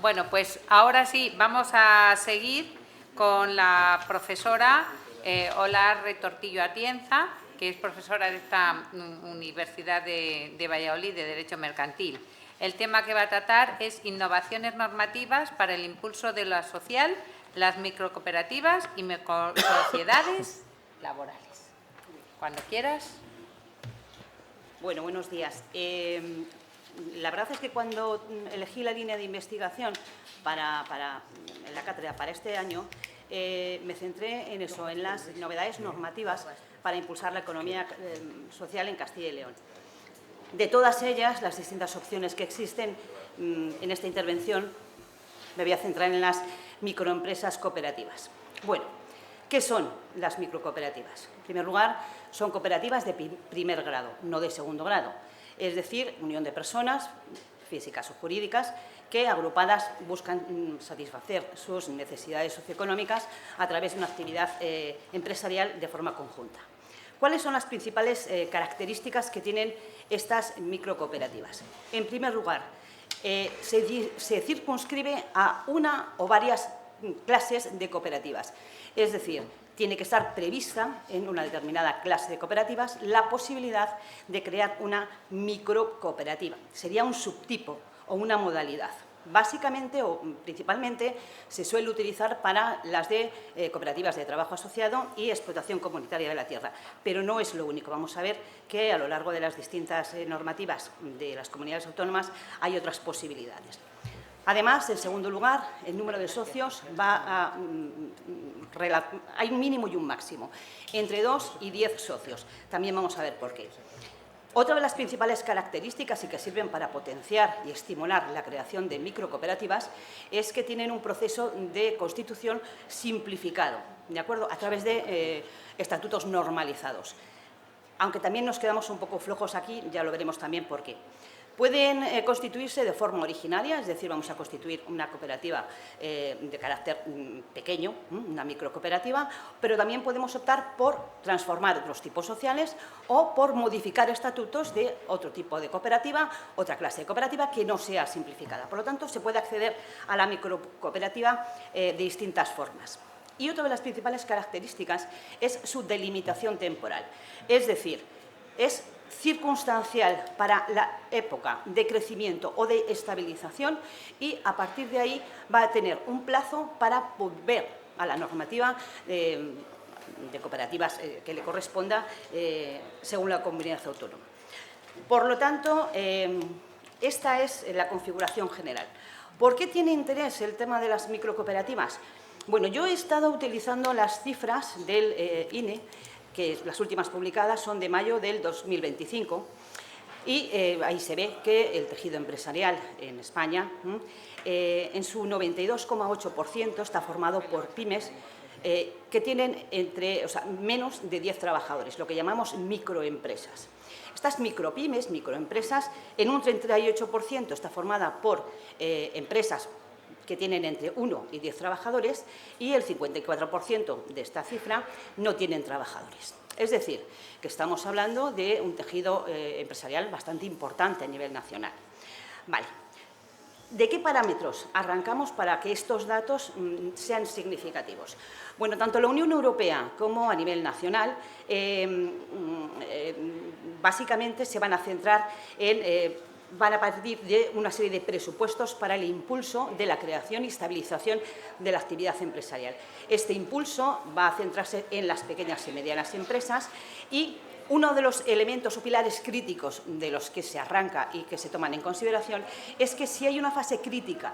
Bueno, pues ahora sí, vamos a seguir con la profesora Olar Retortillo Atienza, que es profesora de esta Universidad de Valladolid de Derecho Mercantil. El tema que va a tratar es innovaciones normativas para el impulso de la social, las microcooperativas y sociedades laborales. Cuando quieras. Bueno, buenos días. La verdad es que cuando elegí la línea de investigación para la cátedra para este año, me centré en eso, en las novedades normativas para impulsar la economía social en Castilla y León. De todas ellas, las distintas opciones que existen en esta intervención, me voy a centrar en las microempresas cooperativas. Bueno, ¿qué son las microcooperativas? En primer lugar, son cooperativas de primer grado, no de segundo grado. Es decir, unión de personas, físicas o jurídicas, que agrupadas buscan satisfacer sus necesidades socioeconómicas a través de una actividad empresarial de forma conjunta. ¿Cuáles son las principales características que tienen estas microcooperativas? En primer lugar, se circunscribe a una o varias clases de cooperativas. Es decir, tiene que estar prevista en una determinada clase de cooperativas la posibilidad de crear una microcooperativa. Sería un subtipo o una modalidad. Básicamente o principalmente se suele utilizar para las de cooperativas de trabajo asociado y explotación comunitaria de la tierra, pero no es lo único. Vamos a ver que a lo largo de las distintas normativas de las comunidades autónomas hay otras posibilidades. Además, en segundo lugar, el número de socios hay un mínimo y un máximo, entre 2 y 10 socios. También vamos a ver por qué. Otra de las principales características y que sirven para potenciar y estimular la creación de microcooperativas es que tienen un proceso de constitución simplificado, ¿de acuerdo?, a través de estatutos normalizados. Aunque también nos quedamos un poco flojos aquí, ya lo veremos también por qué. Pueden constituirse de forma originaria, es decir, vamos a constituir una cooperativa de carácter pequeño, una microcooperativa, pero también podemos optar por transformar otros tipos sociales o por modificar estatutos de otro tipo de cooperativa, otra clase de cooperativa que no sea simplificada. Por lo tanto, se puede acceder a la microcooperativa de distintas formas. Y otra de las principales características es su delimitación temporal, es decir, es circunstancial para la época de crecimiento o de estabilización y a partir de ahí va a tener un plazo para volver a la normativa de cooperativas que le corresponda según la comunidad autónoma. Por lo tanto, esta es la configuración general. ¿Por qué tiene interés el tema de las microcooperativas? Bueno, yo he estado utilizando las cifras del INE, que las últimas publicadas son de mayo del 2025, y ahí se ve que el tejido empresarial en España, en su 92,8% está formado por pymes que tienen menos de 10 trabajadores, lo que llamamos microempresas. Estas micropymes, microempresas, en un 38% está formada por empresas que tienen entre 1 y 10 trabajadores y el 54% de esta cifra no tienen trabajadores. Es decir, que estamos hablando de un tejido empresarial bastante importante a nivel nacional. Vale. ¿De qué parámetros arrancamos para que estos datos sean significativos? Bueno, tanto la Unión Europea como a nivel nacional básicamente se van a centrar en van a partir de una serie de presupuestos para el impulso de la creación y estabilización de la actividad empresarial. Este impulso va a centrarse en las pequeñas y medianas empresas y uno de los elementos o pilares críticos de los que se arranca y que se toman en consideración es que si hay una fase crítica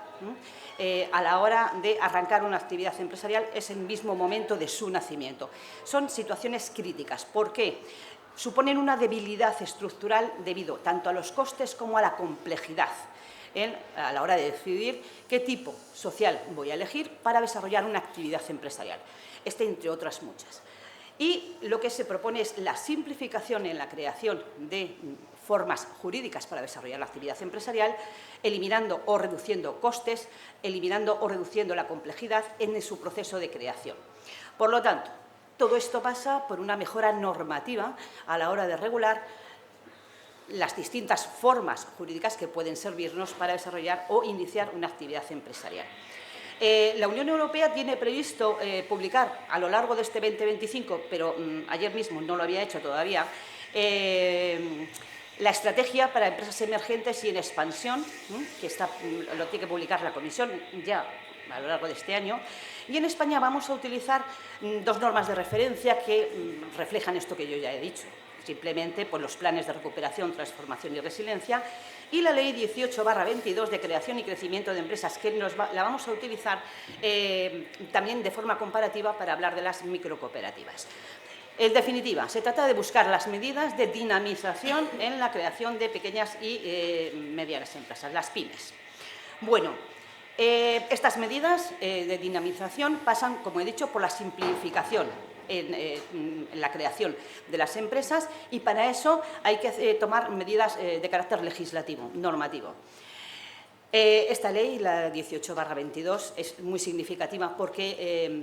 a la hora de arrancar una actividad empresarial es el mismo momento de su nacimiento. Son situaciones críticas. ¿Por qué? Suponen una debilidad estructural debido tanto a los costes como a la complejidad a la hora de decidir qué tipo social voy a elegir para desarrollar una actividad empresarial. Entre otras muchas. Y lo que se propone es la simplificación en la creación de formas jurídicas para desarrollar la actividad empresarial, eliminando o reduciendo costes, eliminando o reduciendo la complejidad en su proceso de creación. Por lo tanto, todo esto pasa por una mejora normativa a la hora de regular las distintas formas jurídicas que pueden servirnos para desarrollar o iniciar una actividad empresarial. La Unión Europea tiene previsto publicar a lo largo de este 2025, pero ayer mismo no lo había hecho todavía, la estrategia para empresas emergentes y en expansión, que lo tiene que publicar la Comisión ya a lo largo de este año. Y en España vamos a utilizar dos normas de referencia que reflejan esto que yo ya he dicho. Simplemente por los planes de recuperación, transformación y resiliencia, y la Ley 18/22 de creación y crecimiento de empresas, que la vamos a utilizar también de forma comparativa para hablar de las microcooperativas. En definitiva, se trata de buscar las medidas de dinamización en la creación de pequeñas y medianas empresas, las pymes. Bueno, estas medidas de dinamización pasan, como he dicho, por la simplificación en la creación de las empresas, y para eso hay que tomar medidas de carácter legislativo, normativo. Esta ley, la 18/22, es muy significativa porque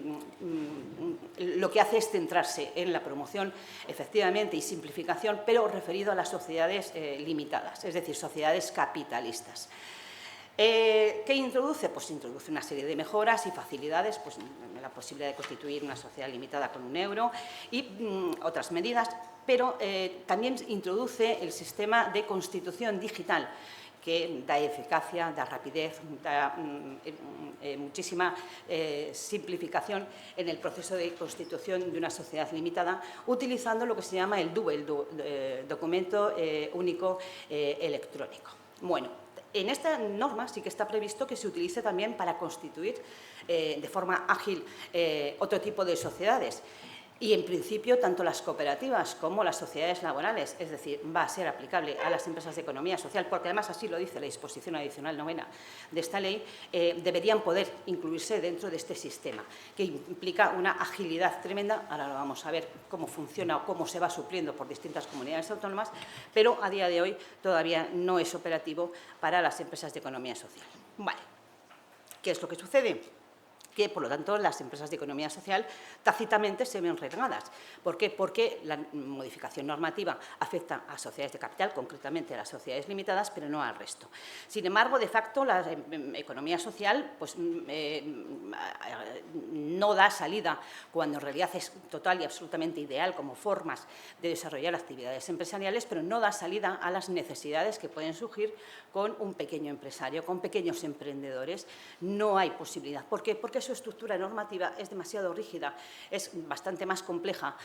lo que hace es centrarse en la promoción, efectivamente, y simplificación, pero referido a las sociedades limitadas, es decir, sociedades capitalistas. ¿Qué introduce? Pues introduce una serie de mejoras y facilidades, pues la posibilidad de constituir una sociedad limitada con 1 euro y otras medidas, pero también introduce el sistema de constitución digital, que da eficacia, da rapidez, da muchísima simplificación en el proceso de constitución de una sociedad limitada, utilizando lo que se llama el DUE, el documento único electrónico. Bueno, en esta norma sí que está previsto que se utilice también para constituir de forma ágil otro tipo de sociedades. Y, en principio, tanto las cooperativas como las sociedades laborales, es decir, va a ser aplicable a las empresas de economía social, porque además así lo dice la disposición adicional 9ª de esta ley, deberían poder incluirse dentro de este sistema, que implica una agilidad tremenda. Ahora lo vamos a ver cómo funciona o cómo se va supliendo por distintas comunidades autónomas, pero a día de hoy todavía no es operativo para las empresas de economía social. Vale. ¿Qué es lo que sucede? Que, por lo tanto, las empresas de economía social tácitamente se ven relegadas. ¿Por qué? Porque la modificación normativa afecta a sociedades de capital, concretamente a las sociedades limitadas, pero no al resto. Sin embargo, de facto, la economía social pues, no da salida, cuando en realidad es total y absolutamente ideal como formas de desarrollar actividades empresariales, pero no da salida a las necesidades que pueden surgir con un pequeño empresario, con pequeños emprendedores. No hay posibilidad. ¿Por qué? Porque su estructura normativa es demasiado rígida, es bastante más compleja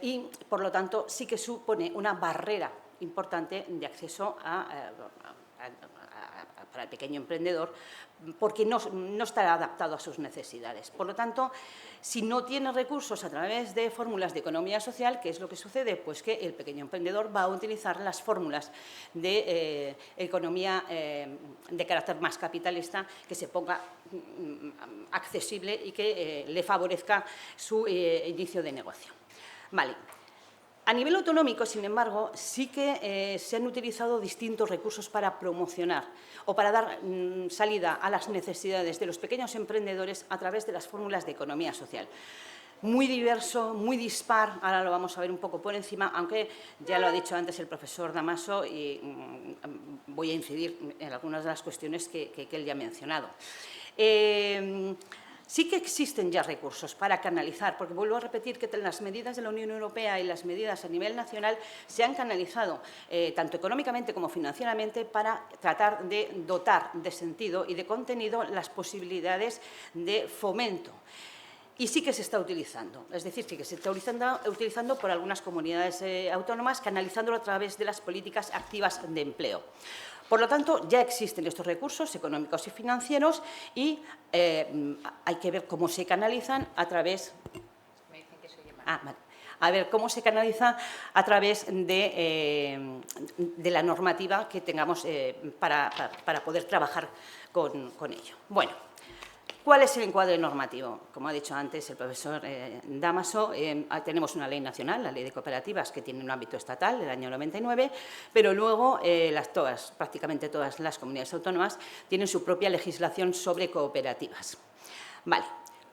y, por lo tanto, sí que supone una barrera importante de acceso para el pequeño emprendedor, porque no está adaptado a sus necesidades. Por lo tanto, si no tiene recursos a través de fórmulas de economía social, ¿qué es lo que sucede? Pues que el pequeño emprendedor va a utilizar las fórmulas de economía de carácter más capitalista, que se ponga accesible y que le favorezca su inicio de negocio. Vale. A nivel autonómico, sin embargo, sí que se han utilizado distintos recursos para promocionar o para dar salida a las necesidades de los pequeños emprendedores a través de las fórmulas de economía social. Muy diverso, muy dispar, ahora lo vamos a ver un poco por encima, aunque ya lo ha dicho antes el profesor Damaso y voy a incidir en algunas de las cuestiones que él ya ha mencionado. Sí que existen ya recursos para canalizar, porque vuelvo a repetir que las medidas de la Unión Europea y las medidas a nivel nacional se han canalizado tanto económicamente como financieramente para tratar de dotar de sentido y de contenido las posibilidades de fomento. Y sí que se está utilizando, es decir, sí que se está utilizando por algunas comunidades autónomas, canalizándolo a través de las políticas activas de empleo. Por lo tanto, ya existen estos recursos económicos y financieros y hay que ver cómo se canalizan a través... cómo se canaliza a través de la normativa que tengamos para poder trabajar con ello. Bueno, ¿cuál es el encuadre normativo? Como ha dicho antes el profesor Damaso, tenemos una ley nacional, la Ley de Cooperativas, que tiene un ámbito estatal del año 99, pero luego prácticamente todas las comunidades autónomas tienen su propia legislación sobre cooperativas. Vale.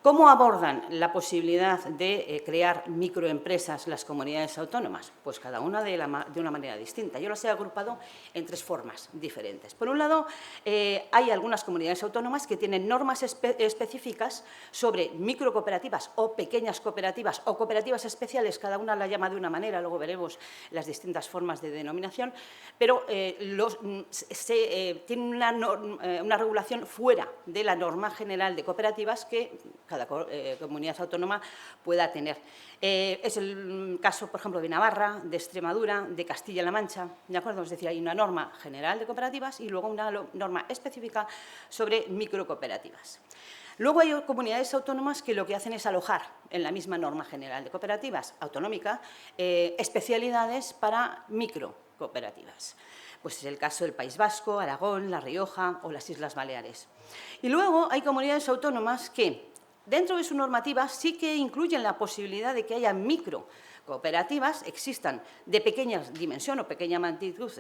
¿Cómo abordan la posibilidad de crear microempresas las comunidades autónomas? Pues cada una de una manera distinta. Yo las he agrupado en 3 formas diferentes. Por un lado, hay algunas comunidades autónomas que tienen normas específicas sobre microcooperativas o pequeñas cooperativas o cooperativas especiales, cada una la llama de una manera, luego veremos las distintas formas de denominación, pero tienen una regulación fuera de la norma general de cooperativas que cada comunidad autónoma pueda tener. Es el caso, por ejemplo, de Navarra, de Extremadura, de Castilla-La Mancha, ¿de acuerdo? Es decir, hay una norma general de cooperativas y luego una norma específica sobre microcooperativas. Luego hay comunidades autónomas que lo que hacen es alojar en la misma norma general de cooperativas autonómica especialidades para microcooperativas. Pues es el caso del País Vasco, Aragón, La Rioja o las Islas Baleares. Y luego hay comunidades autónomas que, dentro de su normativa, sí que incluyen la posibilidad de que haya microcooperativas, existan de pequeña dimensión o pequeña magnitud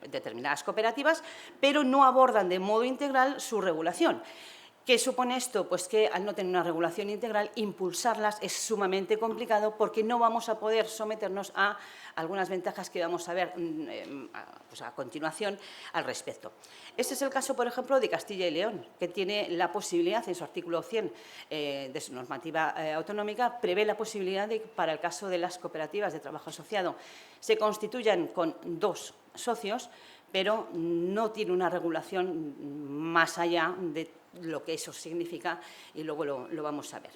determinadas cooperativas, pero no abordan de modo integral su regulación. ¿Qué supone esto? Pues que al no tener una regulación integral, impulsarlas es sumamente complicado porque no vamos a poder someternos a algunas ventajas que vamos a ver pues a continuación al respecto. Este es el caso, por ejemplo, de Castilla y León, que tiene la posibilidad, en su artículo 100 de su normativa autonómica, prevé la posibilidad de que, para el caso de las cooperativas de trabajo asociado, se constituyan con 2 socios, pero no tiene una regulación más allá de lo que eso significa y luego lo vamos a ver.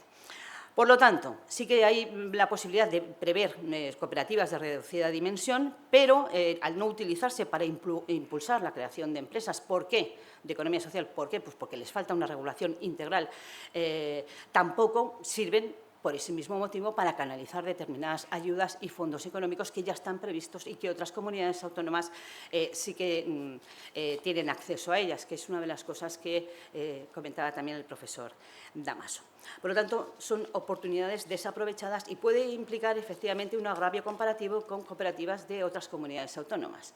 Por lo tanto, sí que hay la posibilidad de prever cooperativas de reducida dimensión, pero al no utilizarse para impulsar la creación de empresas, ¿por qué? De economía social, ¿por qué? Pues porque les falta una regulación integral. Tampoco sirven, por ese mismo motivo, para canalizar determinadas ayudas y fondos económicos que ya están previstos y que otras comunidades autónomas sí que tienen acceso a ellas, que es una de las cosas que comentaba también el profesor Damaso. Por lo tanto, son oportunidades desaprovechadas y puede implicar efectivamente un agravio comparativo con cooperativas de otras comunidades autónomas.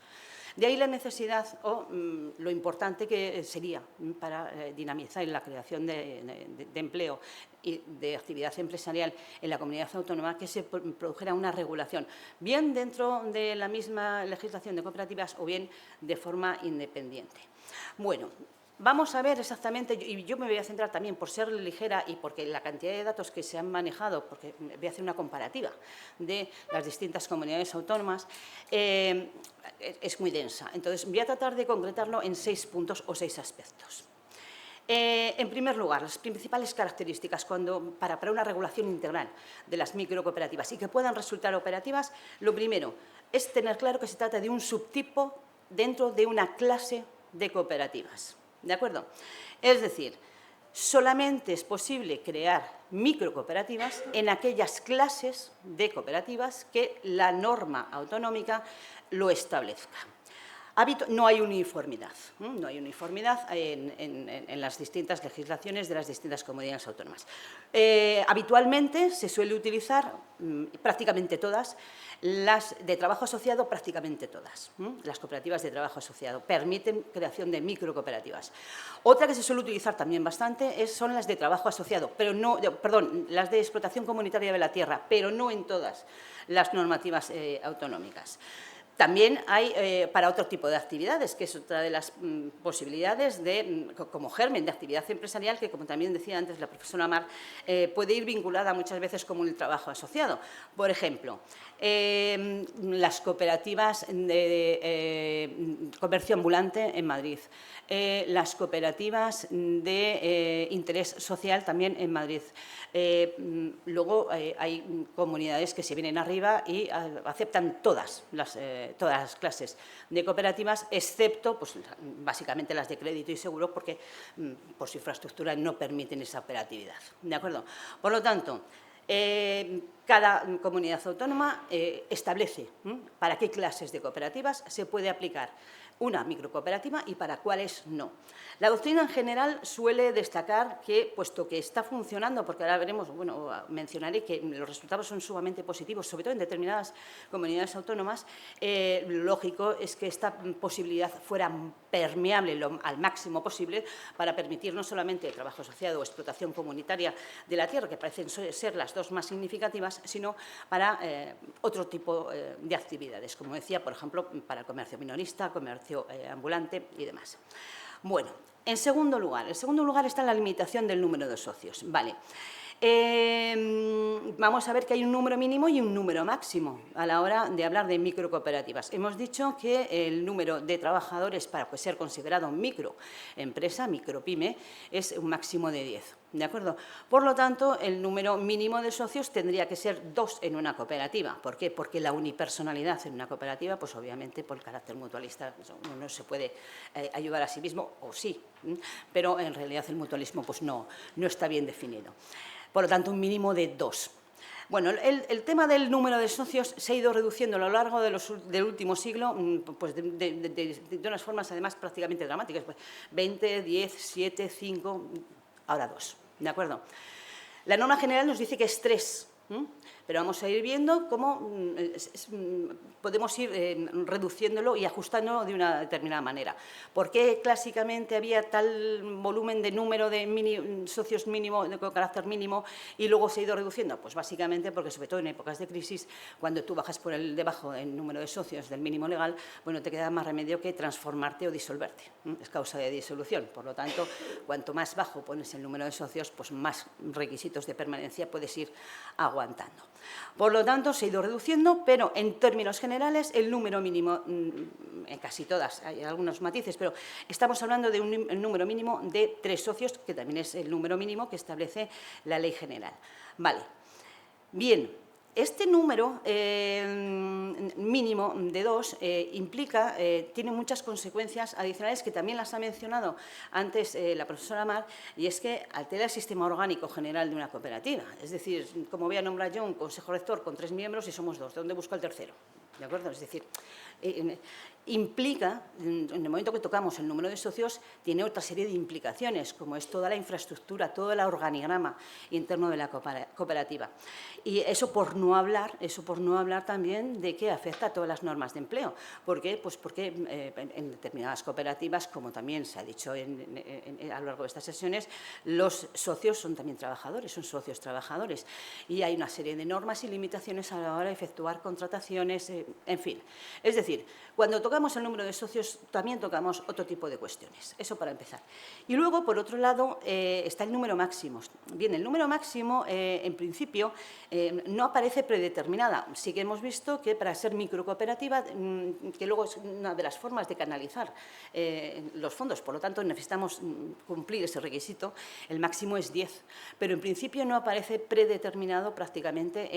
De ahí la necesidad o lo importante que sería para dinamizar la creación de empleo y de actividad empresarial en la comunidad autónoma que se produjera una regulación, bien dentro de la misma legislación de cooperativas o bien de forma independiente. Bueno, vamos a ver exactamente, y yo me voy a centrar también por ser ligera y porque la cantidad de datos que se han manejado, porque voy a hacer una comparativa de las distintas comunidades autónomas, es muy densa. Entonces, voy a tratar de concretarlo en 6 puntos o 6 aspectos. En primer lugar, las principales características para una regulación integral de las microcooperativas y que puedan resultar operativas, lo primero es tener claro que se trata de un subtipo dentro de una clase de cooperativas. ¿De acuerdo? Es decir, solamente es posible crear microcooperativas en aquellas clases de cooperativas que la norma autonómica lo establezca. No hay uniformidad, no hay uniformidad en las distintas legislaciones de las distintas comunidades autónomas. Habitualmente se suele utilizar prácticamente todas las de trabajo asociado, prácticamente todas. Las cooperativas de trabajo asociado permiten creación de microcooperativas. Otra que se suele utilizar también bastante son las de trabajo asociado, pero no, perdón, las de explotación comunitaria de la tierra, pero no en todas las normativas autonómicas. También hay para otro tipo de actividades, que es otra de las posibilidades como germen de actividad empresarial, que, como también decía antes la profesora Mar, puede ir vinculada muchas veces como el trabajo asociado. Por ejemplo, las cooperativas de comercio ambulante en Madrid, las cooperativas de interés social también en Madrid. Luego hay comunidades que se vienen arriba y aceptan todas las clases de cooperativas, excepto pues, básicamente las de crédito y seguro, porque por su infraestructura no permiten esa operatividad. ¿De acuerdo? Por lo tanto, cada comunidad autónoma establece para qué clases de cooperativas se puede aplicar una microcooperativa y para cuáles no. La doctrina en general suele destacar que, puesto que está funcionando, porque ahora veremos, bueno, mencionaré que los resultados son sumamente positivos, sobre todo en determinadas comunidades autónomas, lo lógico es que esta posibilidad fuera permeable al máximo posible para permitir no solamente el trabajo asociado o explotación comunitaria de la tierra, que parecen ser las dos más significativas, sino para otro tipo de actividades, como decía, por ejemplo, para el comercio minorista, comercio ambulante y demás. Bueno, en segundo lugar está la limitación del número de socios. Vale. Vamos a ver que hay un número mínimo y un número máximo a la hora de hablar de microcooperativas. Hemos dicho que el número de trabajadores para ser considerado microempresa, micropyme, es un máximo de 10. ¿De acuerdo? Por lo tanto, el número mínimo de socios tendría que ser 2 en una cooperativa. ¿Por qué? Porque la unipersonalidad en una cooperativa, pues obviamente por el carácter mutualista, uno no se puede ayudar a sí mismo, o sí, pero en realidad el mutualismo pues no está bien definido. Por lo tanto, un mínimo de 2. Bueno, el tema del número de socios se ha ido reduciendo a lo largo del último siglo pues de unas formas, además, prácticamente dramáticas. Pues 20, 10, 7, 5, ahora 2. ¿De acuerdo? La norma general nos dice que es 3. Pero vamos a ir viendo cómo podemos ir reduciéndolo y ajustándolo de una determinada manera. ¿Por qué clásicamente había tal volumen de número de socios mínimo, de carácter mínimo, y luego se ha ido reduciendo? Pues básicamente porque, sobre todo en épocas de crisis, cuando tú bajas por debajo del número de socios del mínimo legal, bueno, te queda más remedio que transformarte o disolverte. Es causa de disolución. Por lo tanto, cuanto más bajo pones el número de socios, pues más requisitos de permanencia puedes ir aguantando. Por lo tanto, se ha ido reduciendo, pero en términos generales el número mínimo, en casi todas, hay algunos matices, pero estamos hablando de un número mínimo de 3 socios, que también es el número mínimo que establece la Ley General. Vale. Bien. Este número mínimo de 2 tiene muchas consecuencias adicionales que también las ha mencionado antes la profesora Mar, y es que altera el sistema orgánico general de una cooperativa. Es decir, como voy a nombrar yo un consejo rector con 3 miembros y somos 2, ¿de dónde busco el tercero? ¿De acuerdo? Es decir, implica, en el momento que tocamos el número de socios, tiene otra serie de implicaciones, como es toda la infraestructura, todo el organigrama interno de la cooperativa. Y eso por no hablar también de que afecta a todas las normas de empleo. ¿Por qué? Pues porque en determinadas cooperativas, como también se ha dicho a lo largo de estas sesiones, los socios son también trabajadores, son socios trabajadores. Y hay una serie de normas y limitaciones a la hora de efectuar contrataciones, en fin. Es decir, cuando tocamos el número de socios, también tocamos otro tipo de cuestiones. Eso para empezar. Y luego, por otro lado, está el número máximo. Bien, el número máximo, en principio, no aparece predeterminada. Sí que hemos visto que para ser microcooperativa, que luego es una de las formas de canalizar los fondos, por lo tanto, necesitamos cumplir ese requisito, el máximo es 10. Pero en principio no aparece predeterminado prácticamente,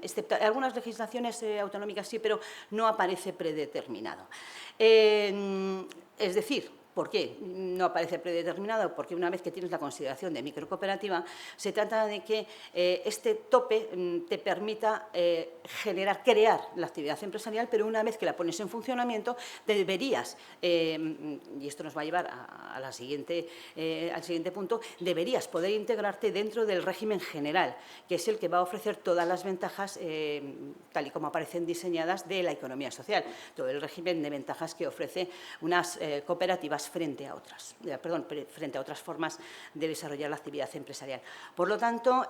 excepto algunas legislaciones autonómicas sí, pero no aparece predeterminado. Es decir, ¿por qué no aparece predeterminado? Porque una vez que tienes la consideración de microcooperativa, se trata de que este tope te permita crear la actividad empresarial, pero una vez que la pones en funcionamiento, deberías, y esto nos va a llevar al siguiente punto, deberías poder integrarte dentro del régimen general, que es el que va a ofrecer todas las ventajas, tal y como aparecen diseñadas, de la economía social, todo el régimen de ventajas que ofrece unas cooperativas frente a otras formas de desarrollar la actividad empresarial. Por lo tanto,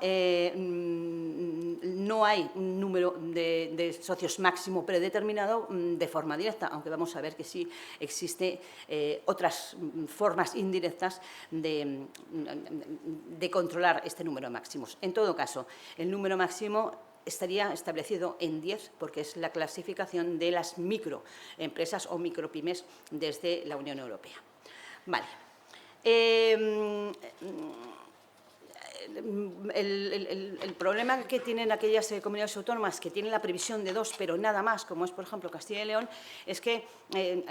no hay un número de socios máximo predeterminado de forma directa, aunque vamos a ver que sí existe otras formas indirectas de controlar este número máximo. En todo caso, el número máximo estaría establecido en 10 porque es la clasificación de las microempresas o micropymes desde la Unión Europea. Vale. el problema que tienen aquellas comunidades autónomas que tienen la previsión de 2, pero nada más, como es, por ejemplo, Castilla y León, es que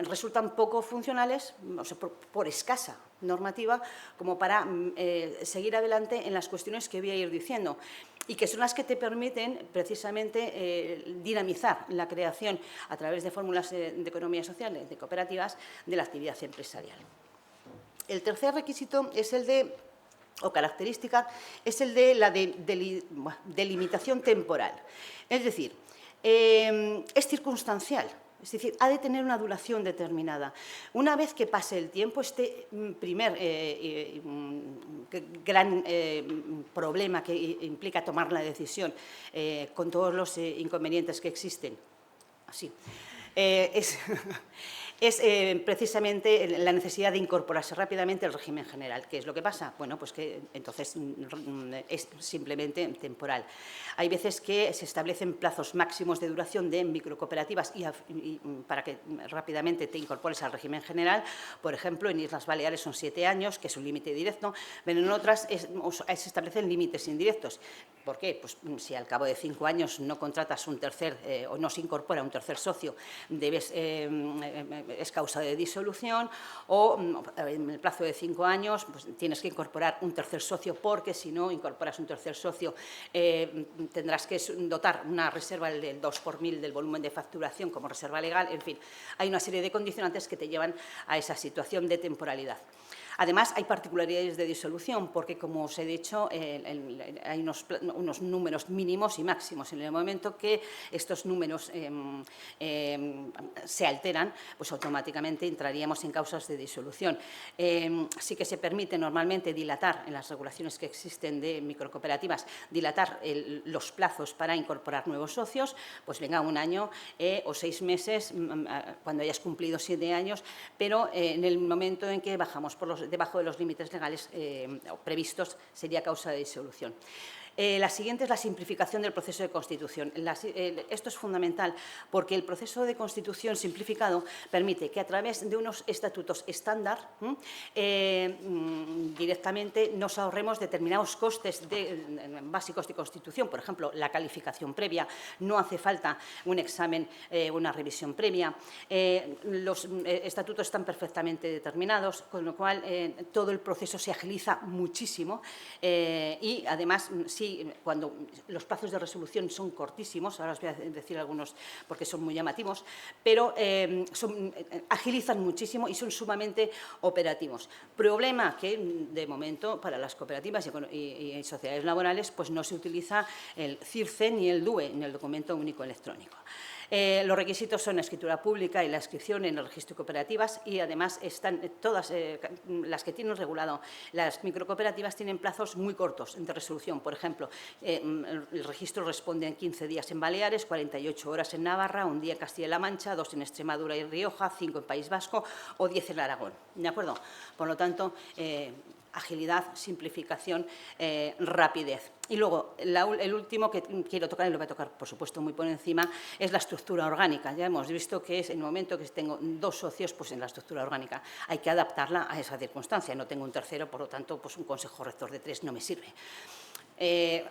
resultan poco funcionales, o sea, por escasa normativa, como para seguir adelante en las cuestiones que voy a ir diciendo, y que son las que te permiten precisamente dinamizar la creación a través de fórmulas de economía social, de cooperativas, de la actividad empresarial. El tercer requisito es el de, o característica, es el de la delimitación temporal. Es decir, es circunstancial. Es decir, ha de tener una duración determinada. Una vez que pase el tiempo, este primer gran problema que implica tomar la decisión, con todos los inconvenientes que existen, así, es precisamente la necesidad de incorporarse rápidamente al régimen general. ¿Qué es lo que pasa? Bueno, pues que entonces es simplemente temporal. Hay veces que se establecen plazos máximos de duración de microcooperativas y para que rápidamente te incorpores al régimen general. Por ejemplo, en Islas Baleares son 7 años, que es un límite directo, pero en otras se establecen límites indirectos. ¿Por qué? Pues si al cabo de 5 años no contratas un tercer o no se incorpora un tercer socio, es causa de disolución, o en el plazo de 5 años pues, tienes que incorporar un tercer socio, porque si no incorporas un tercer socio tendrás que dotar una reserva del 2 por 1000 del volumen de facturación como reserva legal. En fin, hay una serie de condicionantes que te llevan a esa situación de temporalidad. Además, hay particularidades de disolución porque, como os he dicho, hay unos números mínimos y máximos. En el momento que estos números se alteran, pues automáticamente entraríamos en causas de disolución. Sí que se permite normalmente dilatar, en las regulaciones que existen de microcooperativas, dilatar los plazos para incorporar nuevos socios, pues venga 1 año o 6 meses, cuando hayas cumplido 7 años, pero en el momento en que bajamos debajo de los límites legales previstos sería causa de disolución. La siguiente es la simplificación del proceso de constitución. Esto es fundamental porque el proceso de constitución simplificado permite que a través de unos estatutos estándar directamente nos ahorremos determinados costes básicos de constitución. Por ejemplo, la calificación previa, no hace falta un examen, una revisión previa. Los estatutos están perfectamente determinados, con lo cual todo el proceso se agiliza muchísimo y además sí, cuando los plazos de resolución son cortísimos, ahora os voy a decir algunos porque son muy llamativos, pero agilizan muchísimo y son sumamente operativos. Problema que, de momento, para las cooperativas y sociedades laborales, pues no se utiliza el CIRCE ni el DUE, en el documento único electrónico. Los requisitos son la escritura pública y la inscripción en el registro de cooperativas y, además, están todas las que tienen regulado las microcooperativas tienen plazos muy cortos de resolución. Por ejemplo, el registro responde en 15 días en Baleares, 48 horas en Navarra, 1 día en Castilla-La Mancha, 2 en Extremadura y Rioja, 5 en País Vasco o 10 en Aragón. ¿De acuerdo? Por lo tanto, agilidad, simplificación, rapidez. Y luego, el último que quiero tocar, y lo voy a tocar, por supuesto, muy por encima, es la estructura orgánica. Ya hemos visto que es en el momento que tengo 2 socios, pues en la estructura orgánica hay que adaptarla a esa circunstancia. No tengo un tercero, por lo tanto, pues un consejo rector de 3 no me sirve.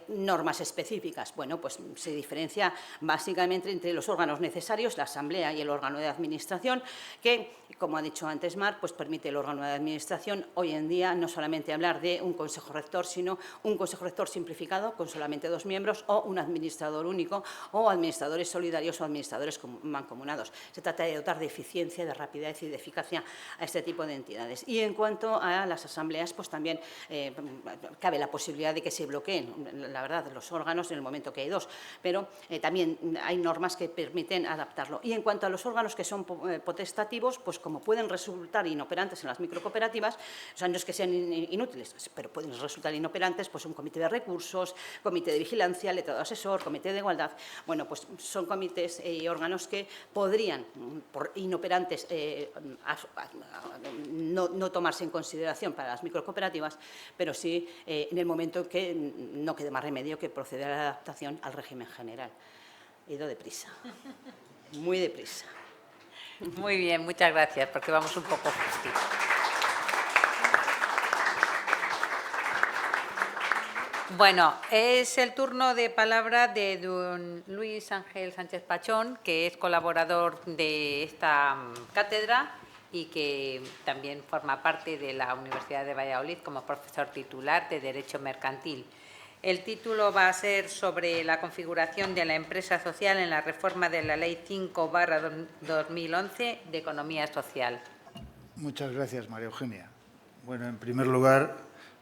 Normas específicas. Bueno, pues se diferencia básicamente entre los órganos necesarios, la asamblea y el órgano de administración, que, como ha dicho antes Mar, pues permite el órgano de administración hoy en día no solamente hablar de un consejo rector, sino un consejo rector simplificado con solamente 2 miembros o un administrador único o administradores solidarios o administradores mancomunados. Se trata de dotar de eficiencia, de rapidez y de eficacia a este tipo de entidades. Y en cuanto a las asambleas, pues también cabe la posibilidad de que se bloqueen, la verdad, los órganos en el momento que hay 2, pero también hay normas que permiten adaptarlo. Y en cuanto a los órganos que son potestativos, pues como pueden resultar inoperantes en las microcooperativas, o sea, no es que sean inútiles, pero pueden resultar inoperantes, pues un comité de recursos, comité de vigilancia, letrado asesor, comité de igualdad. Bueno, pues son comités y órganos que podrían, por inoperantes, no tomarse en consideración para las microcooperativas, pero sí en el momento que no quede más remedio que proceder a la adaptación al régimen general. He ido deprisa, muy deprisa. Muy bien, muchas gracias, porque vamos un poco justitos. Bueno, es el turno de palabra de don Luis Ángel Sánchez Pachón, que es colaborador de esta cátedra y que también forma parte de la Universidad de Valladolid como profesor titular de Derecho Mercantil. El título va a ser sobre la configuración de la empresa social en la reforma de la Ley 5/2011 de Economía Social. Muchas gracias, María Eugenia. Bueno, en primer lugar,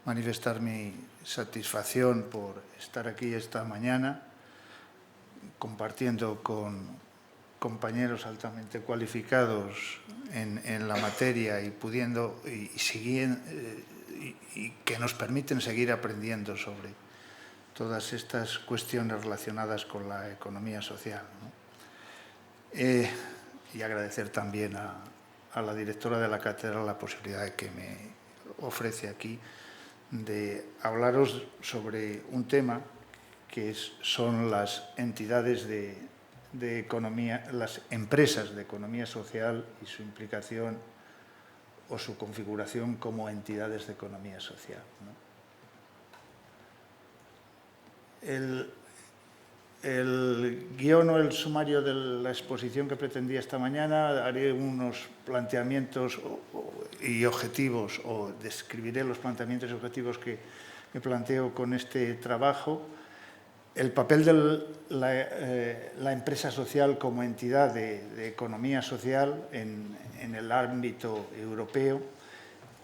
manifestar mi satisfacción por estar aquí esta mañana compartiendo con compañeros altamente cualificados en la materia y que nos permiten seguir aprendiendo sobre todas estas cuestiones relacionadas con la economía social, ¿no? Y agradecer también a la directora de la cátedra la posibilidad que me ofrece aquí de hablaros sobre un tema que son las entidades de economía, las empresas de economía social y su implicación o su configuración como entidades de economía social, ¿no? El guión o el sumario de la exposición que pretendía esta mañana, haré unos planteamientos y objetivos, o describiré los planteamientos y objetivos que planteo con este trabajo. El papel de la empresa social como entidad de economía social en el ámbito europeo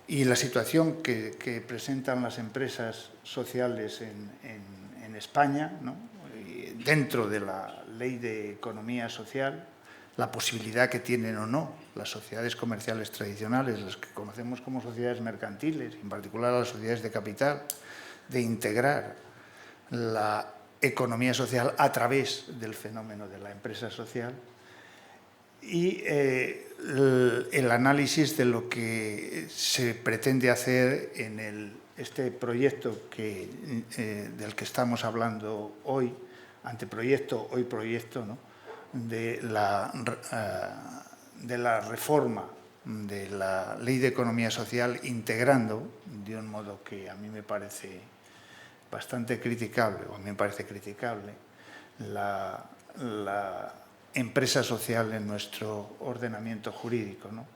y la situación que presentan las empresas sociales en España, ¿no? Dentro de la Ley de Economía Social, la posibilidad que tienen o no las sociedades comerciales tradicionales, las que conocemos como sociedades mercantiles, en particular las sociedades de capital, de integrar la economía social a través del fenómeno de la empresa social, y el análisis de lo que se pretende hacer en este proyecto del que estamos hablando hoy, anteproyecto, hoy proyecto, ¿no? de la reforma de la Ley de Economía Social, integrando, de un modo que a mí me parece bastante criticable, o a mí me parece criticable, la empresa social en nuestro ordenamiento jurídico, ¿no?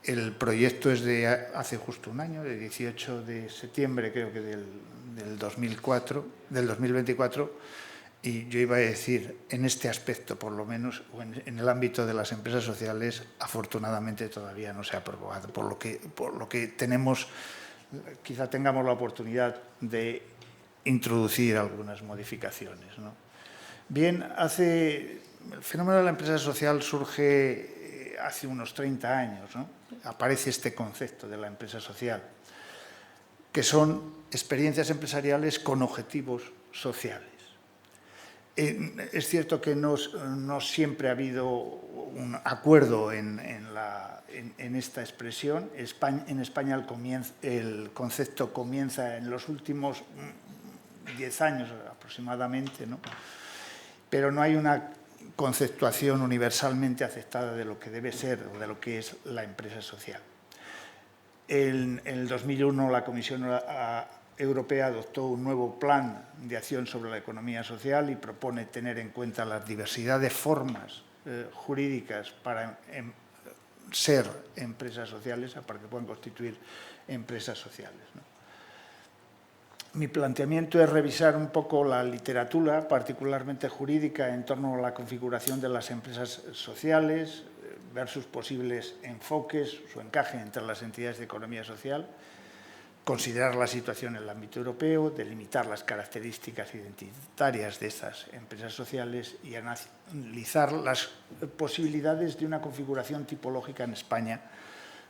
El proyecto es de hace justo un año, de 18 de septiembre, creo que del 2024, y yo iba a decir, en este aspecto por lo menos, o en el ámbito de las empresas sociales, afortunadamente todavía no se ha aprobado, por lo que tenemos, quizá tengamos la oportunidad de introducir algunas modificaciones, ¿no? Bien, el fenómeno de la empresa social surge hace unos 30 años, ¿no? Aparece este concepto de la empresa social, que son experiencias empresariales con objetivos sociales. Es cierto que no siempre ha habido un acuerdo en esta expresión. En España el concepto comienza en los últimos 10 años aproximadamente, ¿no? Pero no hay una conceptuación universalmente aceptada de lo que debe ser o de lo que es la empresa social. En el 2001 la Comisión Europea adoptó un nuevo plan de acción sobre la economía social y propone tener en cuenta la diversidad de formas jurídicas para ser empresas sociales, para que puedan constituir empresas sociales, ¿no? Mi planteamiento es revisar un poco la literatura, particularmente jurídica, en torno a la configuración de las empresas sociales, ver sus posibles enfoques, su encaje entre las entidades de economía social, considerar la situación en el ámbito europeo, delimitar las características identitarias de estas empresas sociales y analizar las posibilidades de una configuración tipológica en España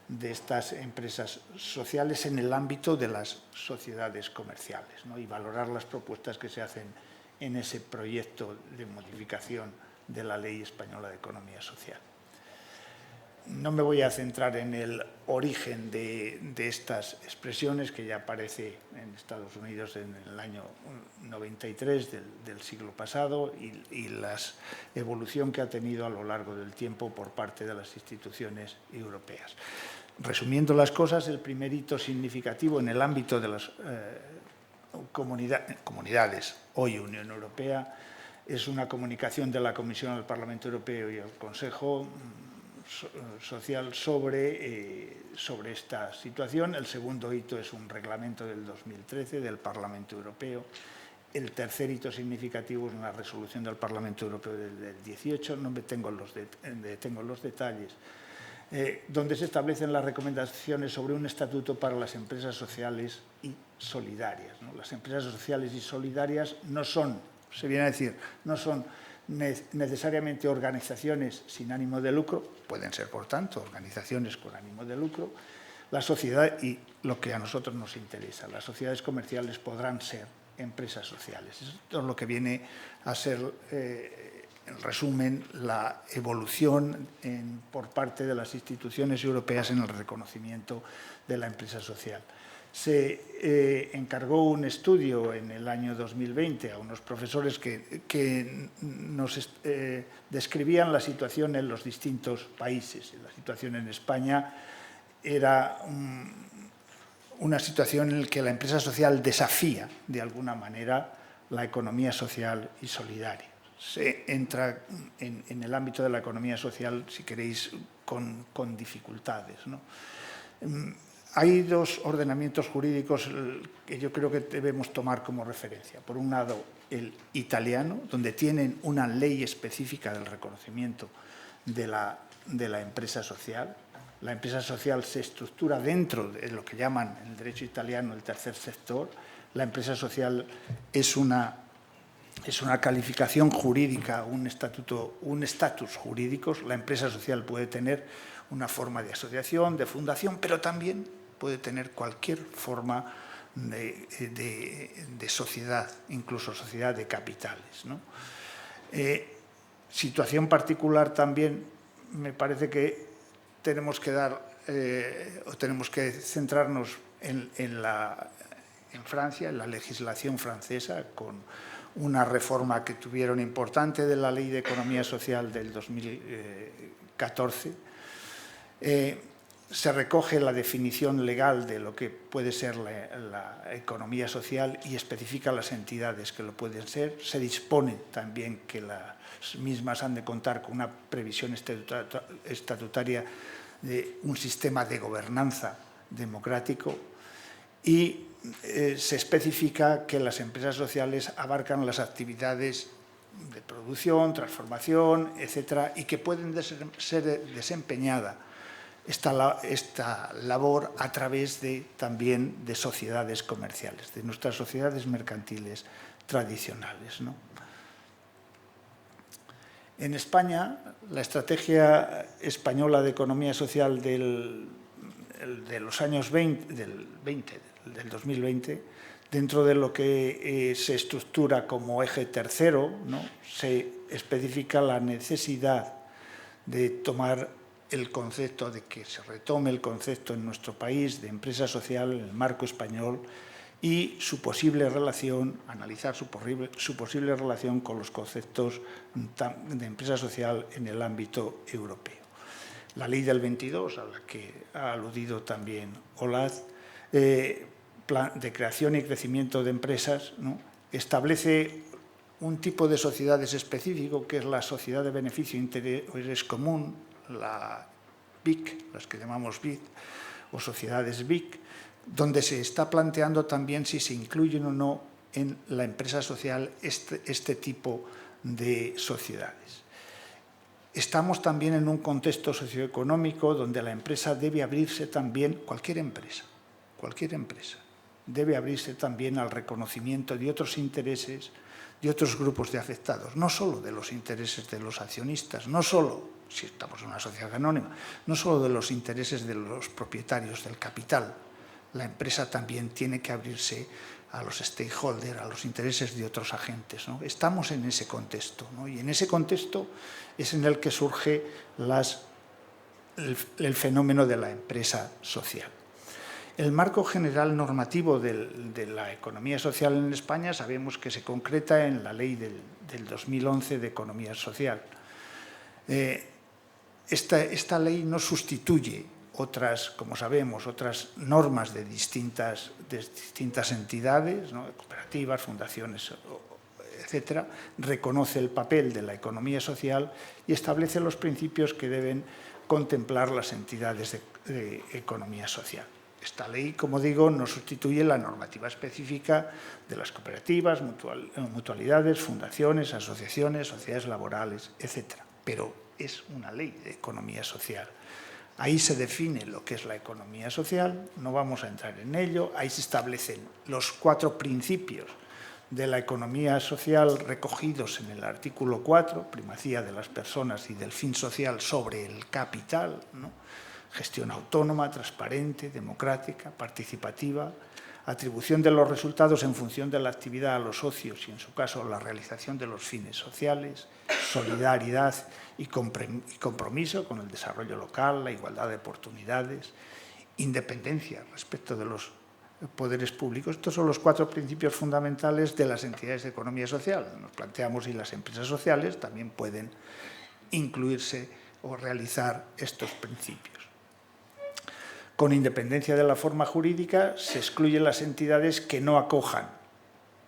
de estas empresas sociales en el ámbito de las sociedades comerciales, ¿no? Y valorar las propuestas que se hacen en ese proyecto de modificación de la Ley Española de Economía Social. No me voy a centrar en el origen de estas expresiones, que ya aparece en Estados Unidos en el año 93 del siglo pasado, y la evolución que ha tenido a lo largo del tiempo por parte de las instituciones europeas. Resumiendo las cosas, el primer hito significativo en el ámbito de las comunidades, hoy Unión Europea, es una comunicación de la Comisión al Parlamento Europeo y al Consejo Social sobre esta situación. El segundo hito es un reglamento del 2013 del Parlamento Europeo. El tercer hito significativo es una resolución del Parlamento Europeo del 18, no me detengo en los detalles, donde se establecen las recomendaciones sobre un estatuto para las empresas sociales y solidarias, ¿no? Las empresas sociales y solidarias no son, se viene a decir, no son necesariamente organizaciones sin ánimo de lucro, pueden ser, por tanto, organizaciones con ánimo de lucro. La sociedad, y lo que a nosotros nos interesa, las sociedades comerciales podrán ser empresas sociales. Esto es lo que viene a ser, en resumen, la evolución por parte de las instituciones europeas en el reconocimiento de la empresa social. Se encargó un estudio en el año 2020 a unos profesores que nos describían la situación en los distintos países. La situación en España era una situación en la que la empresa social desafía, de alguna manera, la economía social y solidaria. Se entra en el ámbito de la economía social, si queréis, con dificultades, ¿no? Hay dos ordenamientos jurídicos que yo creo que debemos tomar como referencia. Por un lado, el italiano, donde tienen una ley específica del reconocimiento de la empresa social. La empresa social se estructura dentro de lo que llaman en el derecho italiano el tercer sector. La empresa social es una calificación jurídica, un estatus jurídico. La empresa social puede tener una forma de asociación, de fundación, pero también puede tener cualquier forma de sociedad, incluso sociedad de capitales, ¿no? Situación particular también, me parece que tenemos que centrarnos en Francia, en la legislación francesa, con una reforma que tuvieron importante de la Ley de Economía Social del 2014. Se recoge la definición legal de lo que puede ser la economía social y especifica las entidades que lo pueden ser. Se dispone también que las mismas han de contar con una previsión estatutaria de un sistema de gobernanza democrático y se especifica que las empresas sociales abarcan las actividades de producción, transformación, etcétera, y que pueden ser desempeñada esta labor a través también de sociedades comerciales, de nuestras sociedades mercantiles tradicionales, ¿no? En España, la estrategia española de economía social de los años 2020, dentro de lo que se estructura como eje tercero, ¿no? Se especifica la necesidad de tomar el concepto, de que se retome el concepto en nuestro país de empresa social en el marco español y su posible relación, analizar su posible relación con los conceptos de empresa social en el ámbito europeo. La ley del 22, a la que ha aludido también Olaz, plan de creación y crecimiento de empresas, ¿no? Establece un tipo de sociedades específico, que es la sociedad de beneficio e interés común, la BIC, las que llamamos BIC, o sociedades BIC, donde se está planteando también si se incluyen o no en la empresa social este tipo de sociedades. Estamos también en un contexto socioeconómico donde la empresa debe abrirse también, cualquier empresa, debe abrirse también al reconocimiento de otros intereses, de otros grupos de afectados, no solo de los intereses de los accionistas, no solo, si estamos en una sociedad anónima, no solo de los intereses de los propietarios del capital. La empresa también tiene que abrirse a los stakeholders, a los intereses de otros agentes, ¿no? Estamos en ese contexto, ¿no? Y en ese contexto es en el que surge el fenómeno de la empresa social. El marco general normativo de la economía social en España sabemos que se concreta en la ley del 2011 de economía social. Esta ley no sustituye otras, como sabemos, otras normas de distintas entidades, ¿no? Cooperativas, fundaciones, etcétera, reconoce el papel de la economía social y establece los principios que deben contemplar las entidades de economía social. Esta ley, como digo, no sustituye la normativa específica de las cooperativas, mutualidades, fundaciones, asociaciones, sociedades laborales, etcétera, pero es una ley de economía social. Ahí se define lo que es la economía social, no vamos a entrar en ello, ahí se establecen los 4 principios de la economía social recogidos en el artículo 4, primacía de las personas y del fin social sobre el capital, ¿no? Gestión autónoma, transparente, democrática, participativa, atribución de los resultados en función de la actividad a los socios y, en su caso, la realización de los fines sociales, solidaridad y compromiso con el desarrollo local, la igualdad de oportunidades, independencia respecto de los poderes públicos. Estos son los 4 principios fundamentales de las entidades de economía social. Nos planteamos si las empresas sociales también pueden incluirse o realizar estos principios. Con independencia de la forma jurídica, se excluyen las entidades que no acojan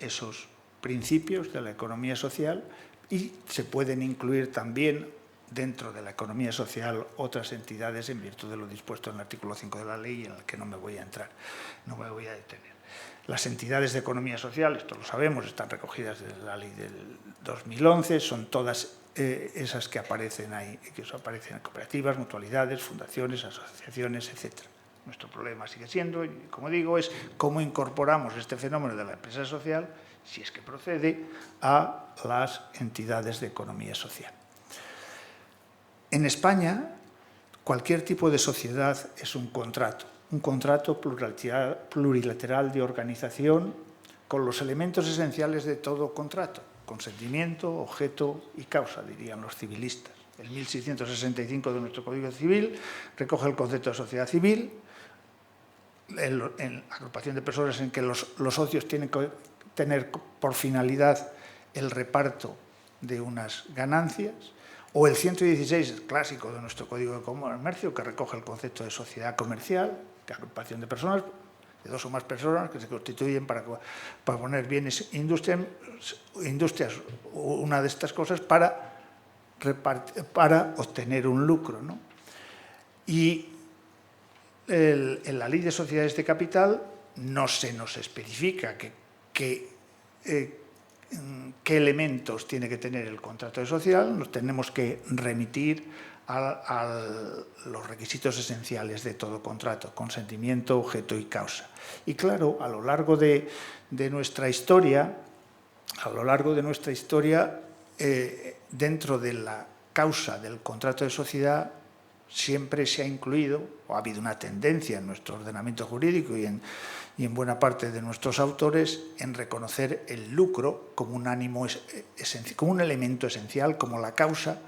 esos principios de la economía social y se pueden incluir también dentro de la economía social otras entidades en virtud de lo dispuesto en el artículo 5 de la ley, en el que no me voy a entrar, no me voy a detener. Las entidades de economía social, esto lo sabemos, están recogidas en la ley del 2011, son todas esas que aparecen ahí, que aparecen en cooperativas, mutualidades, fundaciones, asociaciones, etcétera. Nuestro problema sigue siendo, como digo, es cómo incorporamos este fenómeno de la empresa social, si es que procede, a las entidades de economía social. En España, cualquier tipo de sociedad es un contrato plurilateral de organización con los elementos esenciales de todo contrato: consentimiento, objeto y causa, dirían los civilistas. El 1665 de nuestro Código Civil recoge el concepto de sociedad civil, en agrupación de personas en que los socios tienen que tener por finalidad el reparto de unas ganancias, o el 116, clásico de nuestro Código de Comercio, que recoge el concepto de sociedad comercial, que es agrupación de personas, de 2 o más personas que se constituyen para poner bienes, industrias, una de estas cosas, para obtener un lucro, ¿no? Y en la ley de sociedades de capital no se nos especifica qué elementos tiene que tener el contrato social, nos tenemos que remitir a los requisitos esenciales de todo contrato: consentimiento, objeto y causa. Y claro, a lo largo de nuestra historia, dentro de la causa del contrato de sociedad, siempre se ha incluido, o ha habido una tendencia en nuestro ordenamiento jurídico y en buena parte de nuestros autores, en reconocer el lucro como un como un elemento esencial, como la causa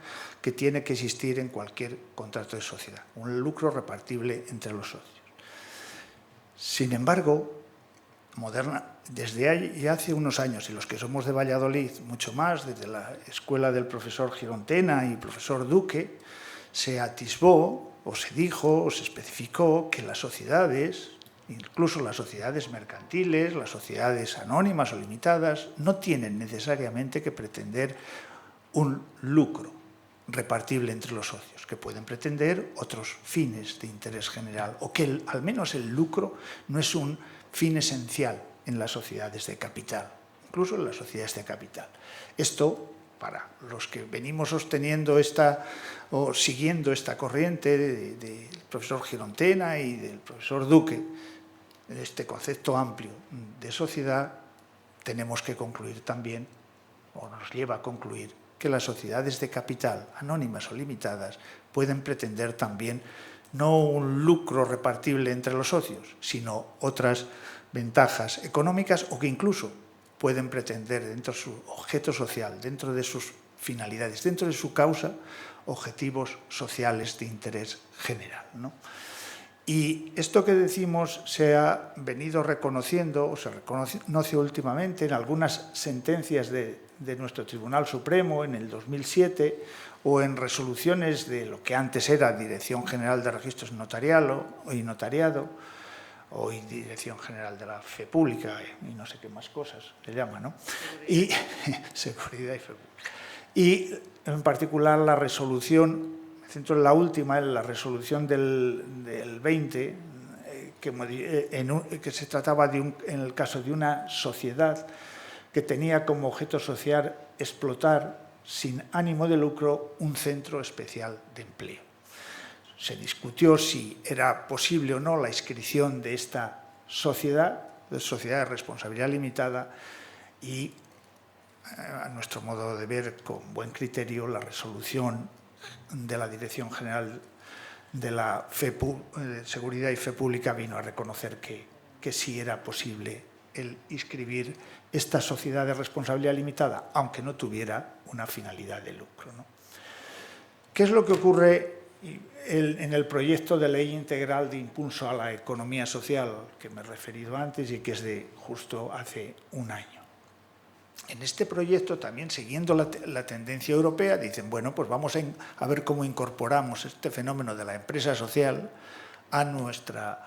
que tiene que existir en cualquier contrato de sociedad, un lucro repartible entre los socios. Sin embargo, desde hace unos años, y los que somos de Valladolid mucho más, desde la escuela del profesor Girontena y profesor Duque, se atisbó, o se dijo, o se especificó que las sociedades, incluso las sociedades mercantiles, las sociedades anónimas o limitadas, no tienen necesariamente que pretender un lucro repartible entre los socios, que pueden pretender otros fines de interés general, o que al menos el lucro no es un fin esencial en las sociedades de capital, incluso en las sociedades de capital. Esto, para los que venimos sosteniendo o siguiendo esta corriente del profesor Girontena y del profesor Duque, este concepto amplio de sociedad, tenemos que concluir también, o nos lleva a concluir, que las sociedades de capital, anónimas o limitadas, pueden pretender también no un lucro repartible entre los socios, sino otras ventajas económicas, o que incluso pueden pretender, dentro de su objeto social, dentro de sus finalidades, dentro de su causa, objetivos sociales de interés general, ¿no? Y esto que decimos se ha venido reconociendo, o se reconoce últimamente en algunas sentencias de de nuestro Tribunal Supremo en el 2007 o en resoluciones de lo que antes era Dirección General de Registros y Notariado o Dirección General de la Fe Pública y no sé qué más cosas se llama, ¿no? Y Seguridad y Fe Pública. Y en particular la resolución, me centro en la última, en la resolución del 20, que se trataba en el caso de una sociedad que tenía como objeto social explotar sin ánimo de lucro un centro especial de empleo. Se discutió si era posible o no la inscripción de esta sociedad de responsabilidad limitada y, a nuestro modo de ver, con buen criterio, la resolución de la Dirección General de la Seguridad y Fe Pública vino a reconocer que sí era posible el inscribir esta sociedad de responsabilidad limitada, aunque no tuviera una finalidad de lucro, ¿no? ¿Qué es lo que ocurre en el proyecto de ley integral de impulso a la economía social que me he referido antes y que es de justo hace un año? En este proyecto, también siguiendo la tendencia europea, dicen, bueno, pues vamos a ver cómo incorporamos este fenómeno de la empresa social a nuestra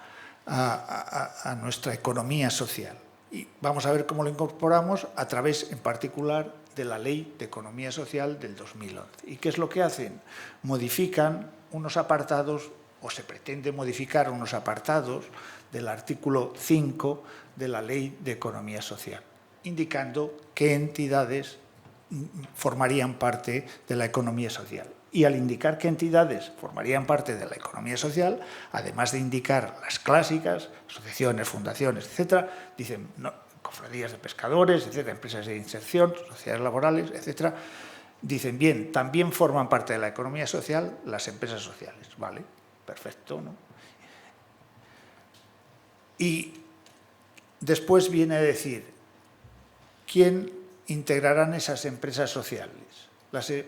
economía social. Y vamos a ver cómo lo incorporamos a través, en particular, de la Ley de Economía Social del 2011. ¿Y qué es lo que hacen? Modifican unos apartados, o se pretende modificar unos apartados del artículo 5 de la Ley de Economía Social, indicando qué entidades formarían parte de la economía social. Y al indicar qué entidades formarían parte de la economía social, además de indicar las clásicas, asociaciones, fundaciones, etcétera, dicen no, cofradías de pescadores, etcétera, empresas de inserción, sociedades laborales, etcétera, dicen, bien, también forman parte de la economía social las empresas sociales. Vale, perfecto, ¿no? Y después viene a decir, ¿quién integrarán esas empresas sociales?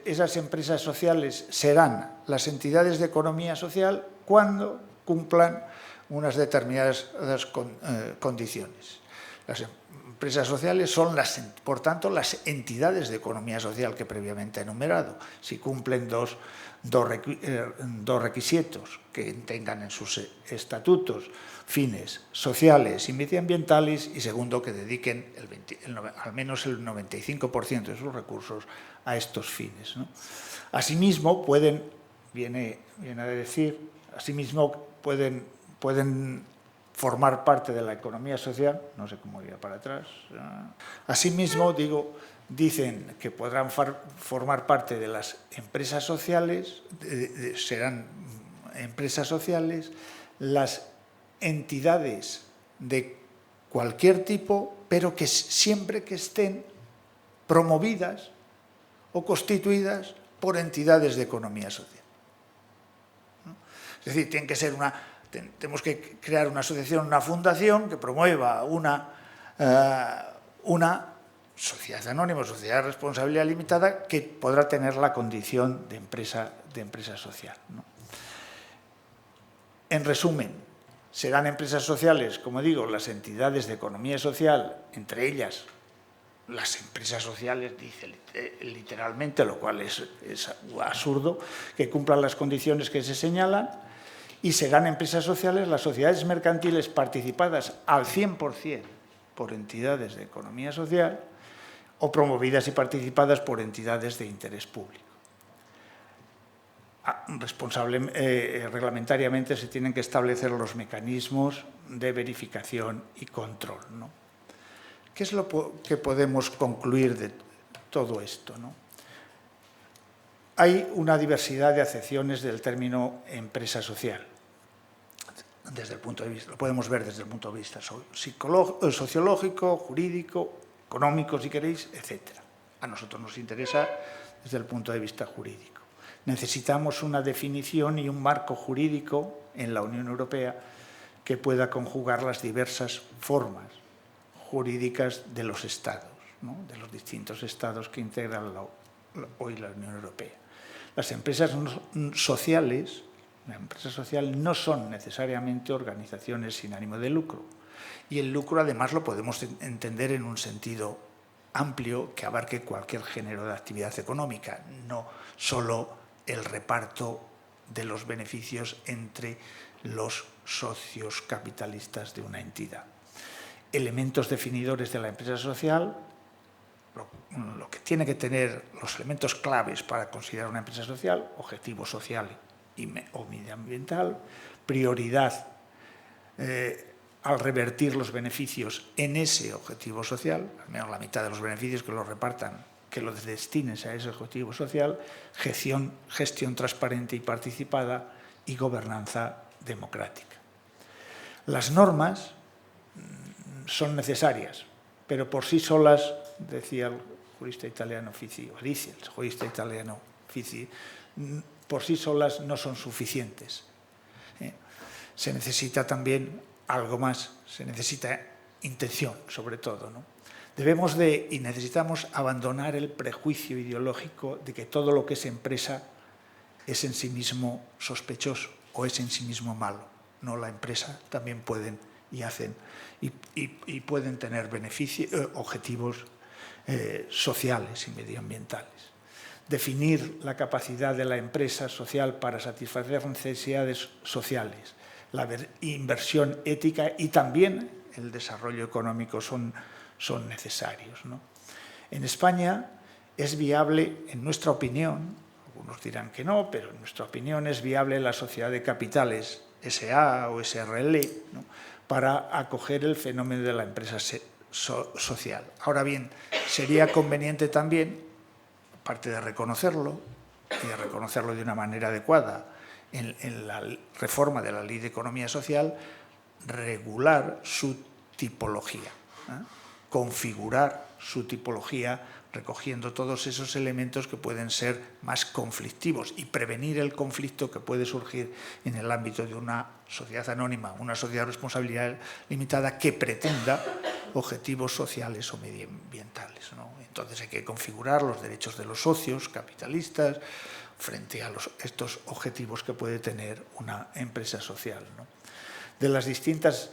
Esas empresas sociales serán las entidades de economía social cuando cumplan unas determinadas condiciones. Las empresas sociales son, por tanto, las entidades de economía social que previamente he enumerado. Si cumplen dos requisitos, que tengan en sus estatutos fines sociales y medioambientales, y segundo, que dediquen al menos el 95% de sus recursos a estos fines, ¿no? Asimismo, viene a decir, asimismo pueden formar parte de la economía social, no sé cómo iba para atrás. Asimismo, dicen que podrán formar parte de las empresas sociales, serán empresas sociales, las entidades de cualquier tipo, pero que siempre que estén promovidas o constituidas por entidades de economía social, ¿no? Es decir, tenemos que crear una asociación, una fundación que promueva una sociedad anónima, sociedad de responsabilidad limitada, que podrá tener la condición de empresa social, ¿no? En resumen, serán empresas sociales, como digo, las entidades de economía social, entre ellas las empresas sociales, dice literalmente, lo cual es absurdo, que cumplan las condiciones que se señalan, y serán empresas sociales las sociedades mercantiles participadas al 100% por entidades de economía social o promovidas y participadas por entidades de interés público. Reglamentariamente se tienen que establecer los mecanismos de verificación y control, ¿no? ¿Qué es lo que podemos concluir de todo esto, ¿no? Hay una diversidad de acepciones del término empresa social. Desde el punto de vista, lo podemos ver desde el punto de vista sociológico, jurídico, económico, si queréis, etc. A nosotros nos interesa desde el punto de vista jurídico. Necesitamos una definición y un marco jurídico en la Unión Europea que pueda conjugar las diversas formas jurídicas de los Estados, ¿no? De los distintos Estados que integran hoy la Unión Europea. Las empresas sociales, la empresa social no son necesariamente organizaciones sin ánimo de lucro. Y el lucro, además, lo podemos entender en un sentido amplio que abarque cualquier género de actividad económica, no solo el reparto de los beneficios entre los socios capitalistas de una entidad. Elementos definidores de la empresa social, lo que tiene que tener los elementos claves para considerar una empresa social: objetivo social o medioambiental, prioridad al revertir los beneficios en ese objetivo social, al menos la mitad de los beneficios que los repartan, que los destines a ese objetivo social, gestión transparente y participada y gobernanza democrática. Las normas son necesarias, pero por sí solas, decía el jurista italiano Fizi, o dice el jurista italiano Fizi, por sí solas no son suficientes. Se necesita también algo más, se necesita intención, sobre todo, ¿no? Debemos y necesitamos abandonar el prejuicio ideológico de que todo lo que es empresa es en sí mismo sospechoso o es en sí mismo malo. No, la empresa también pueden y hacen y pueden tener objetivos sociales y medioambientales. Definir la capacidad de la empresa social para satisfacer necesidades sociales, la inversión ética y también el desarrollo económico son necesarios, ¿no? En España es viable, en nuestra opinión, algunos dirán que no, pero en nuestra opinión es viable la sociedad de capitales, SA o SRL, ¿no?, para acoger el fenómeno de la empresa social. Ahora bien, sería conveniente también, aparte de reconocerlo, y de reconocerlo de una manera adecuada en la reforma de la Ley de Economía Social, regular su tipología, configurar su tipología recogiendo todos esos elementos que pueden ser más conflictivos y prevenir el conflicto que puede surgir en el ámbito de una sociedad anónima, una sociedad de responsabilidad limitada que pretenda objetivos sociales o medioambientales, ¿no? Entonces hay que configurar los derechos de los socios capitalistas frente a estos objetivos que puede tener una empresa social, ¿no? De las distintas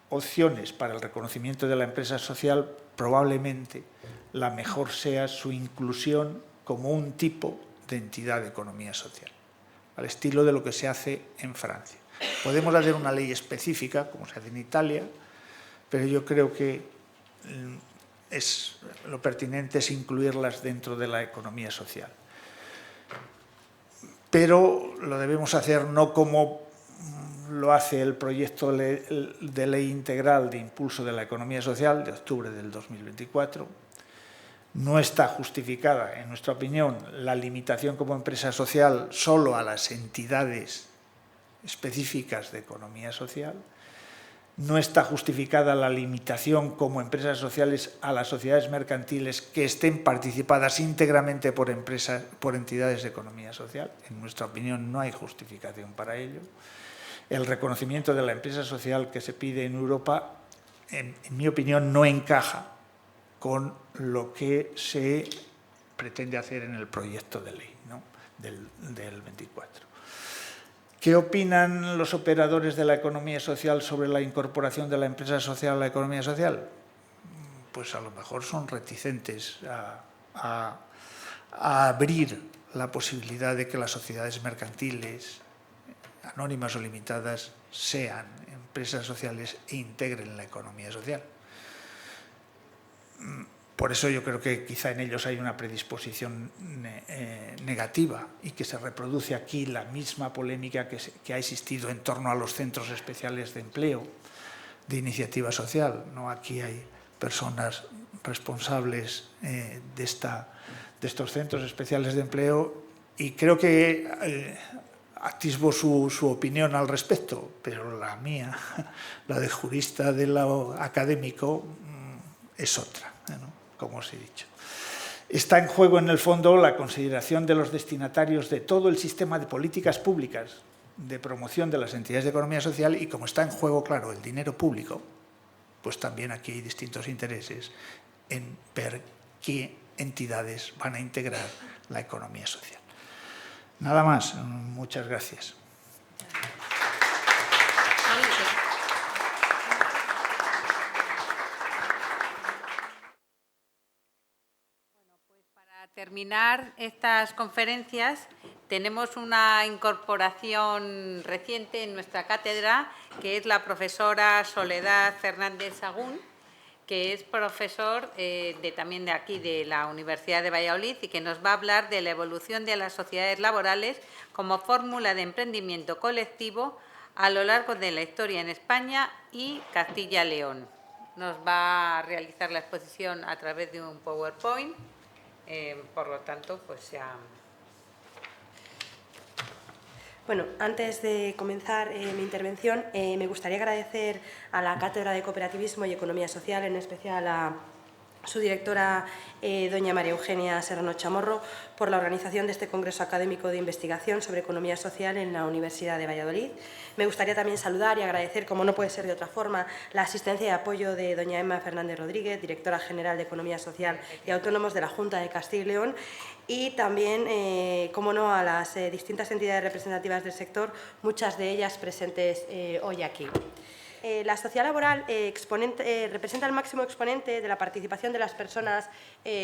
opciones para el reconocimiento de la empresa social, probablemente la mejor sea su inclusión como un tipo de entidad de economía social, al estilo de lo que se hace en Francia. Podemos hacer una ley específica, como se hace en Italia, pero yo creo que lo pertinente es incluirlas dentro de la economía social. Pero lo debemos hacer no como lo hace el proyecto de ley integral de impulso de la economía social de octubre del 2024. No está justificada, en nuestra opinión, la limitación como empresa social solo a las entidades específicas de economía social. No está justificada la limitación como empresas sociales a las sociedades mercantiles que estén participadas íntegramente por entidades de economía social. En nuestra opinión, no hay justificación para ello. El reconocimiento de la empresa social que se pide en Europa, en mi opinión, no encaja con lo que se pretende hacer en el proyecto de ley, ¿no?, del 24. ¿Qué opinan los operadores de la economía social sobre la incorporación de la empresa social a la economía social? Pues a lo mejor son reticentes a abrir la posibilidad de que las sociedades mercantiles, anónimas o limitadas, sean empresas sociales e integren la economía social. Por eso yo creo que quizá en ellos hay una predisposición negativa y que se reproduce aquí la misma polémica que ha existido en torno a los centros especiales de empleo de iniciativa social, ¿no? Aquí hay personas responsables de estos centros especiales de empleo y creo que atisbo su opinión al respecto, pero la mía, la de jurista, de lo académico, es otra, ¿no?, como os he dicho. Está en juego, en el fondo, la consideración de los destinatarios de todo el sistema de políticas públicas de promoción de las entidades de economía social y, como está en juego, claro, el dinero público, pues también aquí hay distintos intereses en ver qué entidades van a integrar la economía social. Nada más. Muchas gracias. terminar estas conferencias, tenemos una incorporación reciente en nuestra cátedra, que es la profesora Soledad Fernández Sagún, que es profesor también de aquí, de la Universidad de Valladolid, y que nos va a hablar de la evolución de las sociedades laborales como fórmula de emprendimiento colectivo a lo largo de la historia en España y Castilla y León. Nos va a realizar la exposición a través de un PowerPoint, por lo tanto, pues ya... Bueno, antes de comenzar mi intervención, me gustaría agradecer a la Cátedra de Cooperativismo y Economía Social, en especial a su directora, doña María Eugenia Serrano Chamorro, por la organización de este Congreso Académico de Investigación sobre Economía Social en la Universidad de Valladolid. Me gustaría también saludar y agradecer, como no puede ser de otra forma, la asistencia y apoyo de doña Emma Fernández Rodríguez, directora general de Economía Social y Autónomos de la Junta de Castilla y León, y también, como no, a las distintas entidades representativas del sector, muchas de ellas presentes hoy aquí. La sociedad laboral representa el máximo exponente de la participación de las personas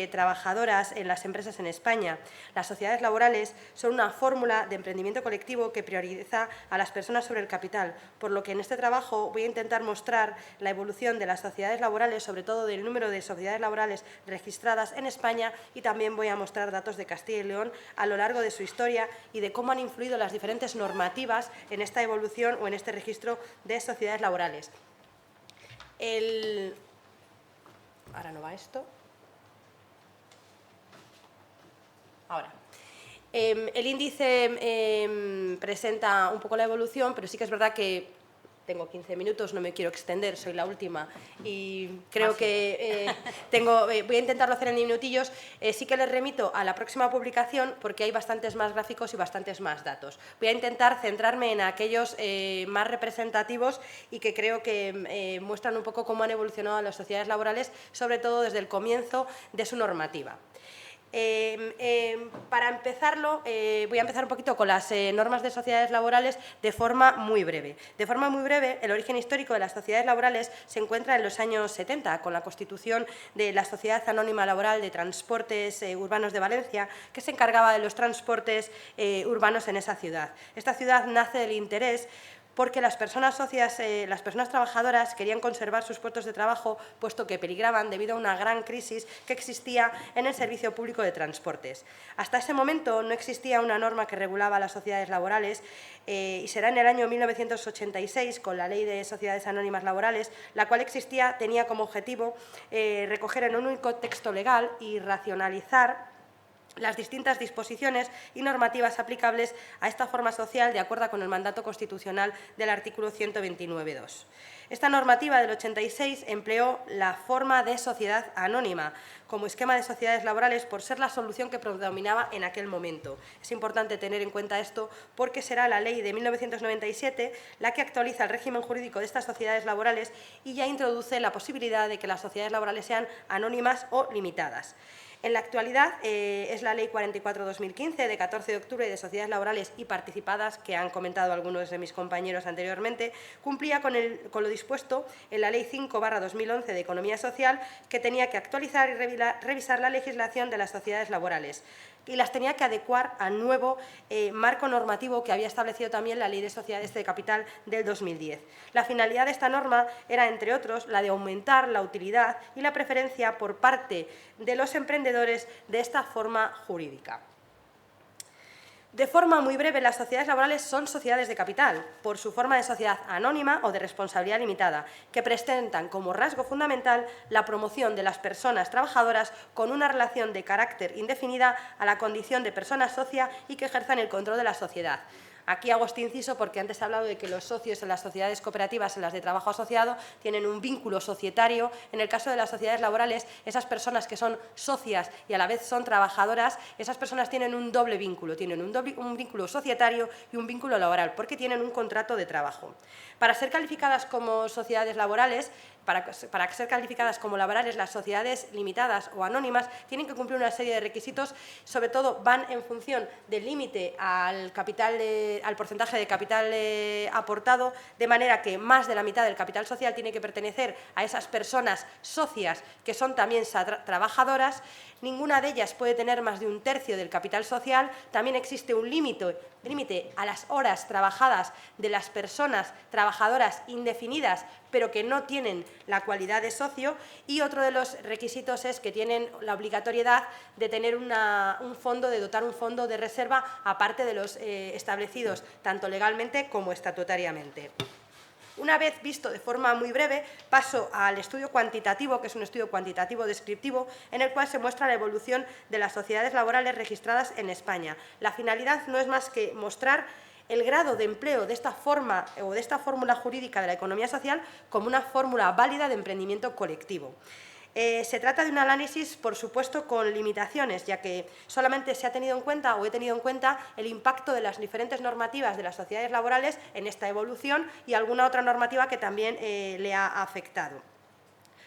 trabajadoras en las empresas en España. Las sociedades laborales son una fórmula de emprendimiento colectivo que prioriza a las personas sobre el capital, por lo que en este trabajo voy a intentar mostrar la evolución de las sociedades laborales, sobre todo del número de sociedades laborales registradas en España, y también voy a mostrar datos de Castilla y León a lo largo de su historia y de cómo han influido las diferentes normativas en esta evolución o en este registro de sociedades laborales. Ahora no va esto. Ahora. El índice presenta un poco la evolución, pero sí que es verdad que tengo 15 minutos, no me quiero extender, soy la última y creo que voy a intentarlo hacer en minutillos. Sí que les remito a la próxima publicación porque hay bastantes más gráficos y bastantes más datos. Voy a intentar centrarme en aquellos más representativos y que creo que muestran un poco cómo han evolucionado las sociedades laborales, sobre todo desde el comienzo de su normativa. Para empezarlo, voy a empezar un poquito con las normas de sociedades laborales de forma muy breve. De forma muy breve, el origen histórico de las sociedades laborales se encuentra en los años 70, con la constitución de la Sociedad Anónima Laboral de Transportes Urbanos de Valencia, que se encargaba de los transportes urbanos en esa ciudad. Esta ciudad nace del interés porque las personas socias, las personas trabajadoras querían conservar sus puestos de trabajo, puesto que peligraban debido a una gran crisis que existía en el servicio público de transportes. Hasta ese momento no existía una norma que regulaba las sociedades laborales y será en el año 1986, con la Ley de Sociedades Anónimas Laborales, la cual tenía como objetivo recoger en un único texto legal y racionalizar las distintas disposiciones y normativas aplicables a esta forma social de acuerdo con el mandato constitucional del artículo 129.2. Esta normativa del 86 empleó la forma de sociedad anónima como esquema de sociedades laborales por ser la solución que predominaba en aquel momento. Es importante tener en cuenta esto porque será la ley de 1997 la que actualiza el régimen jurídico de estas sociedades laborales y ya introduce la posibilidad de que las sociedades laborales sean anónimas o limitadas. En la actualidad es la Ley 44/2015 de 14 de octubre de sociedades laborales y participadas, que han comentado algunos de mis compañeros anteriormente, cumplía con lo dispuesto en la Ley 5/2011 de Economía Social, que tenía que actualizar y revisar la legislación de las sociedades laborales y las tenía que adecuar al nuevo marco normativo que había establecido también la Ley de Sociedades de Capital del 2010. La finalidad de esta norma era, entre otros, la de aumentar la utilidad y la preferencia por parte de los emprendedores de esta forma jurídica. De forma muy breve, las sociedades laborales son sociedades de capital, por su forma de sociedad anónima o de responsabilidad limitada, que presentan como rasgo fundamental la promoción de las personas trabajadoras con una relación de carácter indefinida a la condición de persona socia y que ejerzan el control de la sociedad. Aquí hago este inciso porque antes he hablado de que los socios en las sociedades cooperativas, en las de trabajo asociado, tienen un vínculo societario. En el caso de las sociedades laborales, esas personas que son socias y a la vez son trabajadoras, esas personas tienen un doble vínculo, tienen un vínculo societario y un vínculo laboral, porque tienen un contrato de trabajo. Para ser calificadas como sociedades laborales, para ser calificadas como laborales, las sociedades limitadas o anónimas tienen que cumplir una serie de requisitos, sobre todo van en función del límite al porcentaje de capital aportado, de manera que más de la mitad del capital social tiene que pertenecer a esas personas socias que son también trabajadoras. Ninguna de ellas puede tener más de un tercio del capital social. También existe un límite a las horas trabajadas de las personas trabajadoras indefinidas, pero que no tienen la cualidad de socio. Y otro de los requisitos es que tienen la obligatoriedad de tener de dotar un fondo de reserva, aparte de los establecidos tanto legalmente como estatutariamente. Una vez visto de forma muy breve, paso al estudio cuantitativo, que es un estudio cuantitativo descriptivo, en el cual se muestra la evolución de las sociedades laborales registradas en España. La finalidad no es más que mostrar el grado de empleo de esta forma o de esta fórmula jurídica de la economía social como una fórmula válida de emprendimiento colectivo. Se trata de un análisis, por supuesto, con limitaciones, ya que solamente se ha tenido en cuenta o he tenido en cuenta el impacto de las diferentes normativas de las sociedades laborales en esta evolución y alguna otra normativa que también le ha afectado.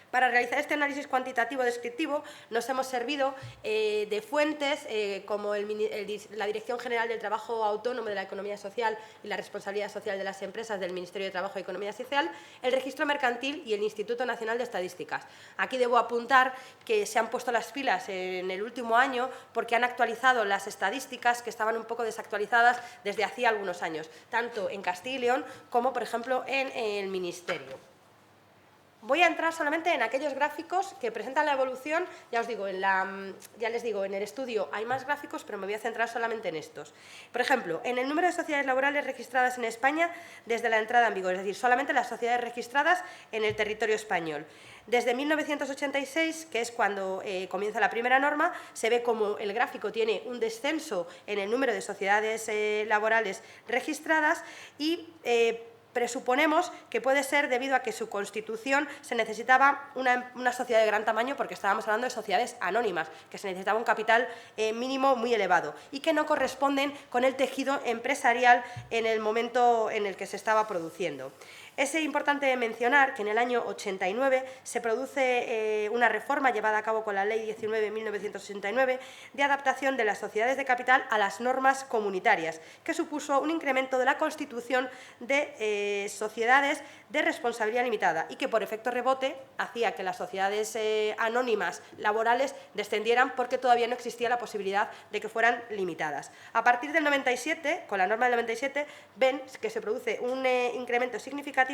Para realizar este análisis cuantitativo descriptivo nos hemos servido de fuentes como la Dirección General del Trabajo Autónomo, de la Economía Social y la Responsabilidad Social de las Empresas del Ministerio de Trabajo y Economía Social, el Registro Mercantil y el Instituto Nacional de Estadísticas. Aquí debo apuntar que se han puesto las pilas en el último año porque han actualizado las estadísticas que estaban un poco desactualizadas desde hacía algunos años, tanto en Castilla y León como, por ejemplo, en el Ministerio. Voy a entrar solamente en aquellos gráficos que presentan la evolución. Ya os digo, ya les digo, en el estudio hay más gráficos, pero me voy a centrar solamente en estos. Por ejemplo, en el número de sociedades laborales registradas en España desde la entrada en vigor, es decir, solamente las sociedades registradas en el territorio español. Desde 1986, que es cuando comienza la primera norma, se ve como el gráfico tiene un descenso en el número de sociedades laborales registradas y presuponemos que puede ser debido a que su constitución se necesitaba una sociedad de gran tamaño, porque estábamos hablando de sociedades anónimas, que se necesitaba un capital mínimo muy elevado y que no corresponden con el tejido empresarial en el momento en el que se estaba produciendo. Es importante mencionar que en el año 89 se produce una reforma llevada a cabo con la Ley 19/1989 de adaptación de las sociedades de capital a las normas comunitarias, que supuso un incremento de la constitución de sociedades de responsabilidad limitada y que por efecto rebote hacía que las sociedades anónimas laborales descendieran porque todavía no existía la posibilidad de que fueran limitadas. A partir del 97, con la norma del 97, ven que se produce un incremento significativo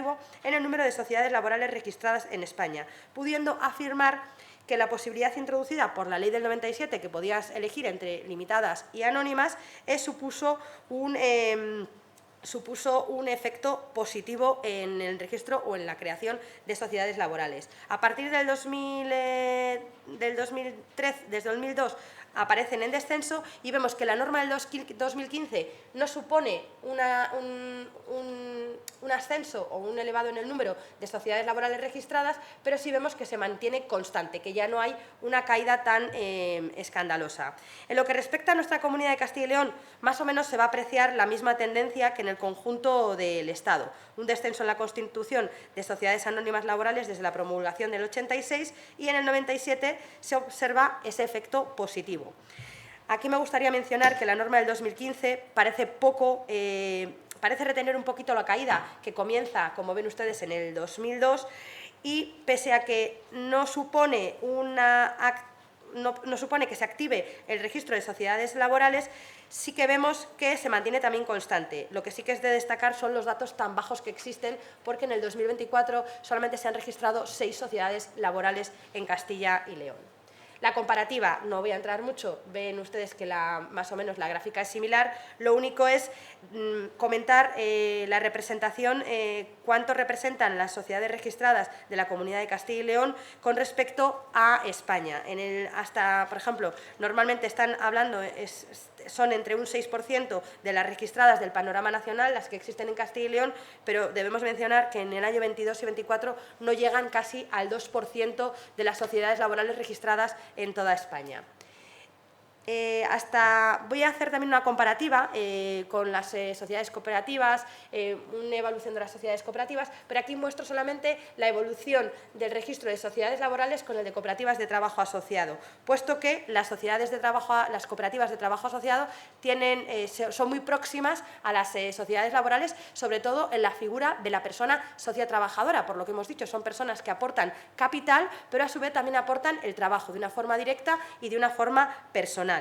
en el número de sociedades laborales registradas en España, pudiendo afirmar que la posibilidad introducida por la ley del 97, que podías elegir entre limitadas y anónimas, supuso un efecto positivo en el registro o en la creación de sociedades laborales. A partir del 2003, desde 2002, aparecen en descenso y vemos que la norma del 2015 no supone un ascenso o un elevado en el número de sociedades laborales registradas, pero sí vemos que se mantiene constante, que ya no hay una caída tan escandalosa. En lo que respecta a nuestra Comunidad de Castilla y León, más o menos se va a apreciar la misma tendencia que en el conjunto del Estado. Un descenso en la constitución de sociedades anónimas laborales desde la promulgación del 86 y en el 97 se observa ese efecto positivo. Aquí me gustaría mencionar que la norma del 2015 parece retener un poquito la caída que comienza, como ven ustedes, en el 2002 y pese a que no supone que se active el registro de sociedades laborales, sí que vemos que se mantiene también constante. Lo que sí que es de destacar son los datos tan bajos que existen, porque en el 2024 solamente se han registrado 6 sociedades laborales en Castilla y León. La comparativa, no voy a entrar mucho, ven ustedes que más o menos la gráfica es similar, lo único es comentar la representación, cuánto representan las sociedades registradas de la Comunidad de Castilla y León con respecto a España. Por ejemplo, normalmente están hablando, son entre un 6% de las registradas del panorama nacional, las que existen en Castilla y León, pero debemos mencionar que en el año 22 y 24 no llegan casi al 2% de las sociedades laborales registradas en toda España. Voy a hacer también una comparativa con las sociedades cooperativas, una evaluación de las sociedades cooperativas, pero aquí muestro solamente la evolución del registro de sociedades laborales con el de cooperativas de trabajo asociado, puesto que las cooperativas de trabajo asociado son muy próximas a las sociedades laborales, sobre todo en la figura de la persona socia trabajadora, por lo que hemos dicho, son personas que aportan capital, pero a su vez también aportan el trabajo de una forma directa y de una forma personal.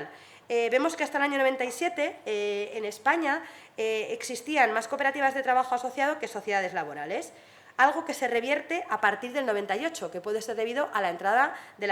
Vemos que hasta el año 97 en España existían más cooperativas de trabajo asociado que sociedades laborales, algo que se revierte a partir del 98, que puede ser debido a la entrada de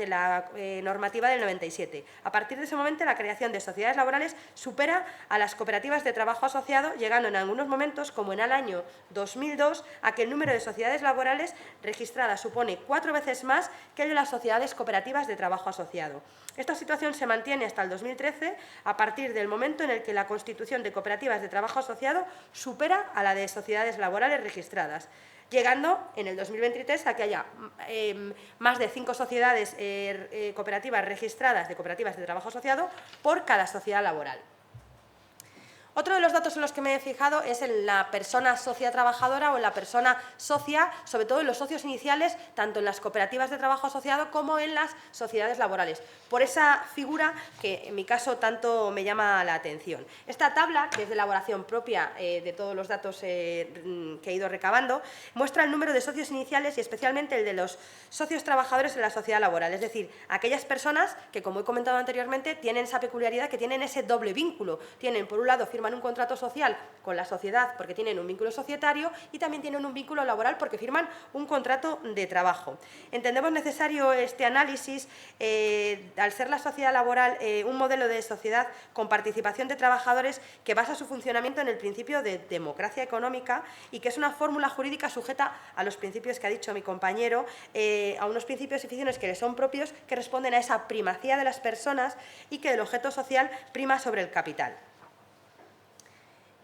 la normativa del 97. A partir de ese momento, la creación de sociedades laborales supera a las cooperativas de trabajo asociado, llegando en algunos momentos, como en el año 2002, a que el número de sociedades laborales registradas supone 4 veces más que el de las sociedades cooperativas de trabajo asociado. Esta situación se mantiene hasta el 2013, a partir del momento en el que la constitución de cooperativas de trabajo asociado supera a la de sociedades laborales registradas, llegando en el 2023 a que haya más de 5 sociedades cooperativas registradas de cooperativas de trabajo asociado por cada sociedad laboral. Otro de los datos en los que me he fijado es en la persona socia trabajadora o en la persona socia, sobre todo en los socios iniciales, tanto en las cooperativas de trabajo asociado como en las sociedades laborales, por esa figura que en mi caso tanto me llama la atención. Esta tabla, que es de elaboración propia de todos los datos que he ido recabando, muestra el número de socios iniciales y especialmente el de los socios trabajadores en la sociedad laboral, es decir, aquellas personas que, como he comentado anteriormente, tienen esa peculiaridad, que tienen ese doble vínculo. Tienen, por un lado, firman un contrato social con la sociedad porque tienen un vínculo societario y también tienen un vínculo laboral porque firman un contrato de trabajo. Entendemos necesario este análisis al ser la sociedad laboral un modelo de sociedad con participación de trabajadores que basa su funcionamiento en el principio de democracia económica y que es una fórmula jurídica sujeta a los principios que ha dicho mi compañero, a unos principios y ficciones que le son propios, que responden a esa primacía de las personas y que el objeto social prima sobre el capital.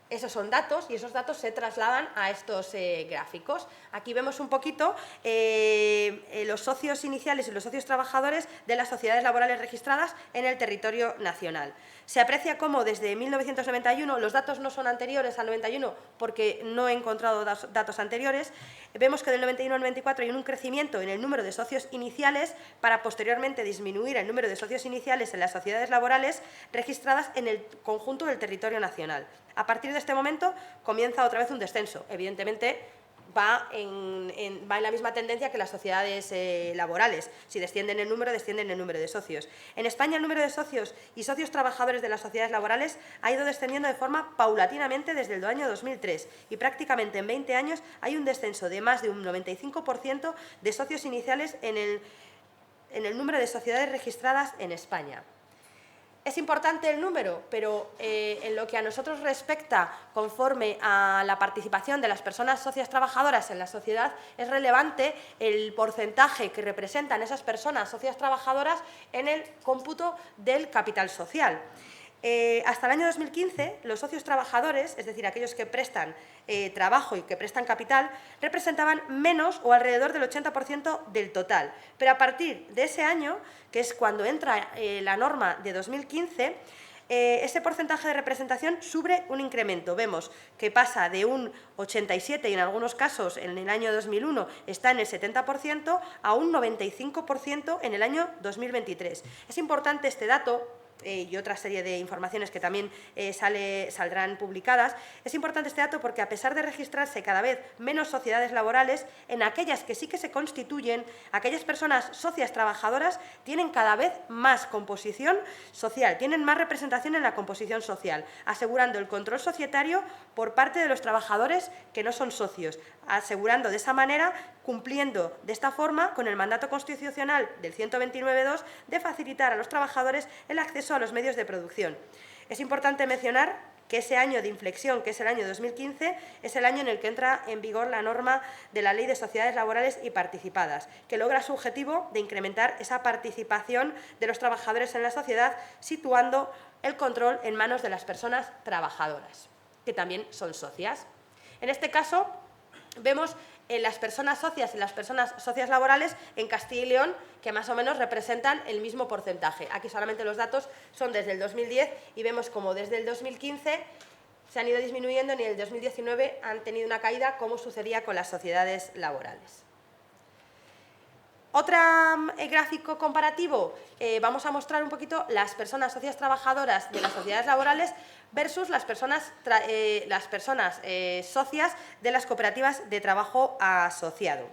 Esos son datos y esos datos se trasladan a estos gráficos. Aquí vemos un poquito los socios iniciales y los socios trabajadores de las sociedades laborales registradas en el territorio nacional. Se aprecia cómo desde 1991, los datos no son anteriores al 91 porque no he encontrado datos anteriores, vemos que del 91 al 94 hay un crecimiento en el número de socios iniciales para posteriormente disminuir el número de socios iniciales en las sociedades laborales registradas en el conjunto del territorio nacional. A partir de este momento comienza otra vez un descenso. Evidentemente va en la misma tendencia que las sociedades laborales. Si descienden el número, descienden el número de socios. En España el número de socios y socios trabajadores de las sociedades laborales ha ido descendiendo de forma paulatinamente desde el año 2003 y prácticamente en 20 años hay un descenso de más de un 95% de socios iniciales en el número de sociedades registradas en España. Es importante el número, pero en lo que a nosotros respecta, conforme a la participación de las personas socias trabajadoras en la sociedad, es relevante el porcentaje que representan esas personas socias trabajadoras en el cómputo del capital social. Hasta el año 2015, los socios trabajadores, es decir, aquellos que prestan trabajo y que prestan capital, representaban menos o alrededor del 80% del total. Pero a partir de ese año, que es cuando entra la norma de 2015, ese porcentaje de representación sufre un incremento. Vemos que pasa de un 87% y en algunos casos en el año 2001 está en el 70% a un 95% en el año 2023. Es importante este dato y otra serie de informaciones que también saldrán publicadas. Es importante este dato porque a pesar de registrarse cada vez menos sociedades laborales, en aquellas que sí que se constituyen, aquellas personas socias trabajadoras tienen cada vez más composición social, tienen más representación en la composición social, asegurando el control societario por parte de los trabajadores que no son socios, asegurando de esa manera, cumpliendo de esta forma con el mandato constitucional del 129.2 de facilitar a los trabajadores el acceso a los medios de producción. Es importante mencionar que ese año de inflexión, que es el año 2015, es el año en el que entra en vigor la norma de la Ley de Sociedades Laborales y Participadas, que logra su objetivo de incrementar esa participación de los trabajadores en la sociedad, situando el control en manos de las personas trabajadoras, que también son socias. En este caso, vemos en las personas socias y las personas socias laborales en Castilla y León, que más o menos representan el mismo porcentaje. Aquí solamente los datos son desde el 2010 y vemos como desde el 2015 se han ido disminuyendo y en el 2019 han tenido una caída, como sucedía con las sociedades laborales. Otro gráfico comparativo, vamos a mostrar un poquito las personas socias trabajadoras de las sociedades laborales versus las personas socias de las cooperativas de trabajo asociado.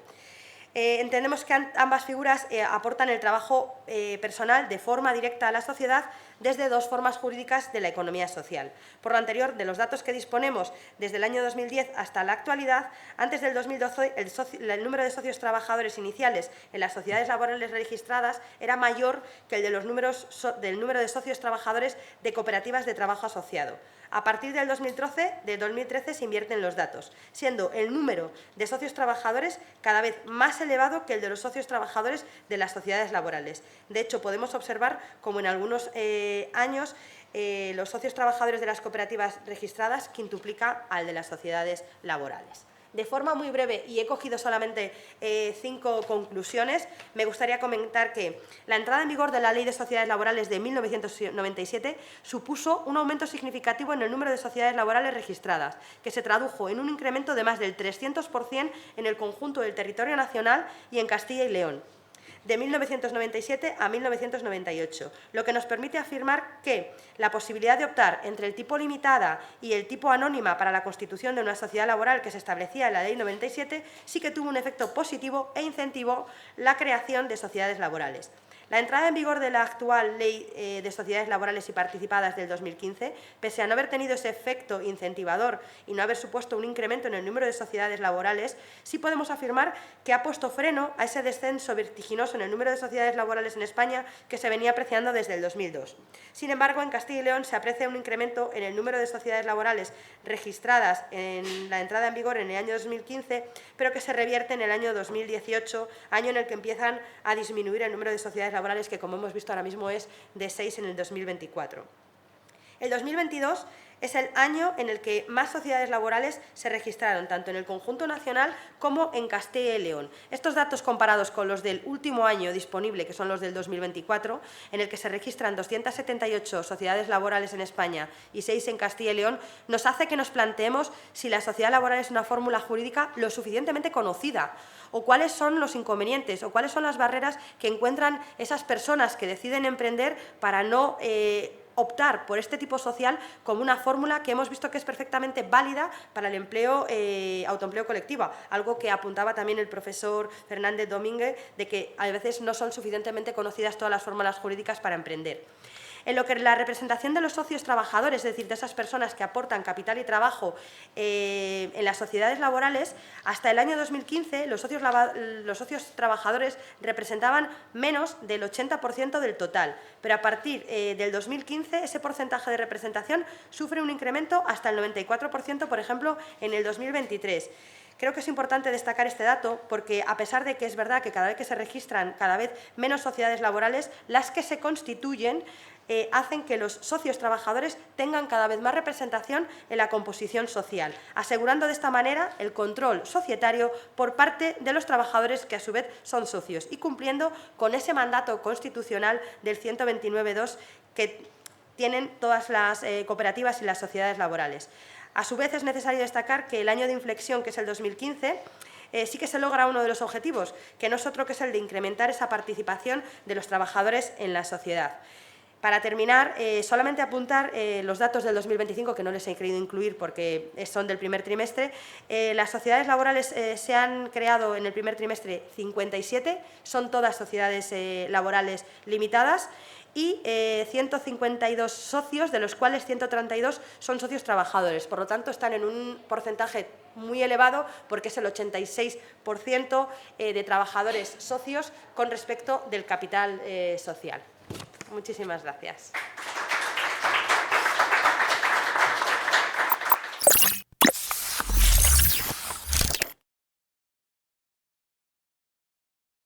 Entendemos que ambas figuras aportan el trabajo personal de forma directa a la sociedad desde dos formas jurídicas de la economía social. Por lo anterior, de los datos que disponemos desde el año 2010 hasta la actualidad, antes del 2012 el número de socios trabajadores iniciales en las sociedades laborales registradas era mayor que el de del número de socios trabajadores de cooperativas de trabajo asociado. A partir del 2013 se invierten los datos, siendo el número de socios trabajadores cada vez más elevado que el de los socios trabajadores de las sociedades laborales. De hecho, podemos observar como en algunos años los socios trabajadores de las cooperativas registradas quintuplica al de las sociedades laborales. De forma muy breve, y he cogido solamente 5 conclusiones, me gustaría comentar que la entrada en vigor de la Ley de Sociedades Laborales de 1997 supuso un aumento significativo en el número de sociedades laborales registradas, que se tradujo en un incremento de más del 300% en el conjunto del territorio nacional y en Castilla y León, de 1997 a 1998, lo que nos permite afirmar que la posibilidad de optar entre el tipo limitada y el tipo anónima para la constitución de una sociedad laboral que se establecía en la Ley 97 sí que tuvo un efecto positivo e incentivó la creación de sociedades laborales. La entrada en vigor de la actual Ley de Sociedades Laborales y Participadas del 2015, pese a no haber tenido ese efecto incentivador y no haber supuesto un incremento en el número de sociedades laborales, sí podemos afirmar que ha puesto freno a ese descenso vertiginoso en el número de sociedades laborales en España que se venía apreciando desde el 2002. Sin embargo, en Castilla y León se aprecia un incremento en el número de sociedades laborales registradas en la entrada en vigor en el año 2015, pero que se revierte en el año 2018, año en el que empiezan a disminuir el número de sociedades laborales, que como hemos visto ahora mismo es de 6 en el 2024. El 2022 es el año en el que más sociedades laborales se registraron, tanto en el conjunto nacional como en Castilla y León. Estos datos comparados con los del último año disponible, que son los del 2024, en el que se registran 278 sociedades laborales en España y 6 en Castilla y León, nos hace que nos planteemos si la sociedad laboral es una fórmula jurídica lo suficientemente conocida, o cuáles son los inconvenientes, o cuáles son las barreras que encuentran esas personas que deciden emprender para no optar por este tipo social como una fórmula que hemos visto que es perfectamente válida para el empleo, autoempleo colectivo, algo que apuntaba también el profesor Fernández Domínguez, de que a veces no son suficientemente conocidas todas las fórmulas jurídicas para emprender. En lo que la representación de los socios trabajadores, es decir, de esas personas que aportan capital y trabajo en las sociedades laborales, hasta el año 2015 los socios trabajadores representaban menos del 80% del total, pero a partir del 2015 ese porcentaje de representación sufre un incremento hasta el 94%, por ejemplo, en el 2023. Creo que es importante destacar este dato porque, a pesar de que es verdad que cada vez que se registran cada vez menos sociedades laborales, las que se constituyen hacen que los socios trabajadores tengan cada vez más representación en la composición social, asegurando de esta manera el control societario por parte de los trabajadores que a su vez son socios y cumpliendo con ese mandato constitucional del 129.2 que tienen todas las cooperativas y las sociedades laborales. A su vez, es necesario destacar que el año de inflexión, que es el 2015, sí que se logra uno de los objetivos, que no es otro que es el de incrementar esa participación de los trabajadores en la sociedad. Para terminar, solamente apuntar los datos del 2025, que no les he querido incluir porque son del primer trimestre. Las sociedades laborales se han creado en el primer trimestre 57, son todas sociedades laborales limitadas, y 152 socios, de los cuales 132 son socios trabajadores. Por lo tanto, están en un porcentaje muy elevado porque es el 86% de trabajadores socios con respecto del capital social. Muchísimas gracias.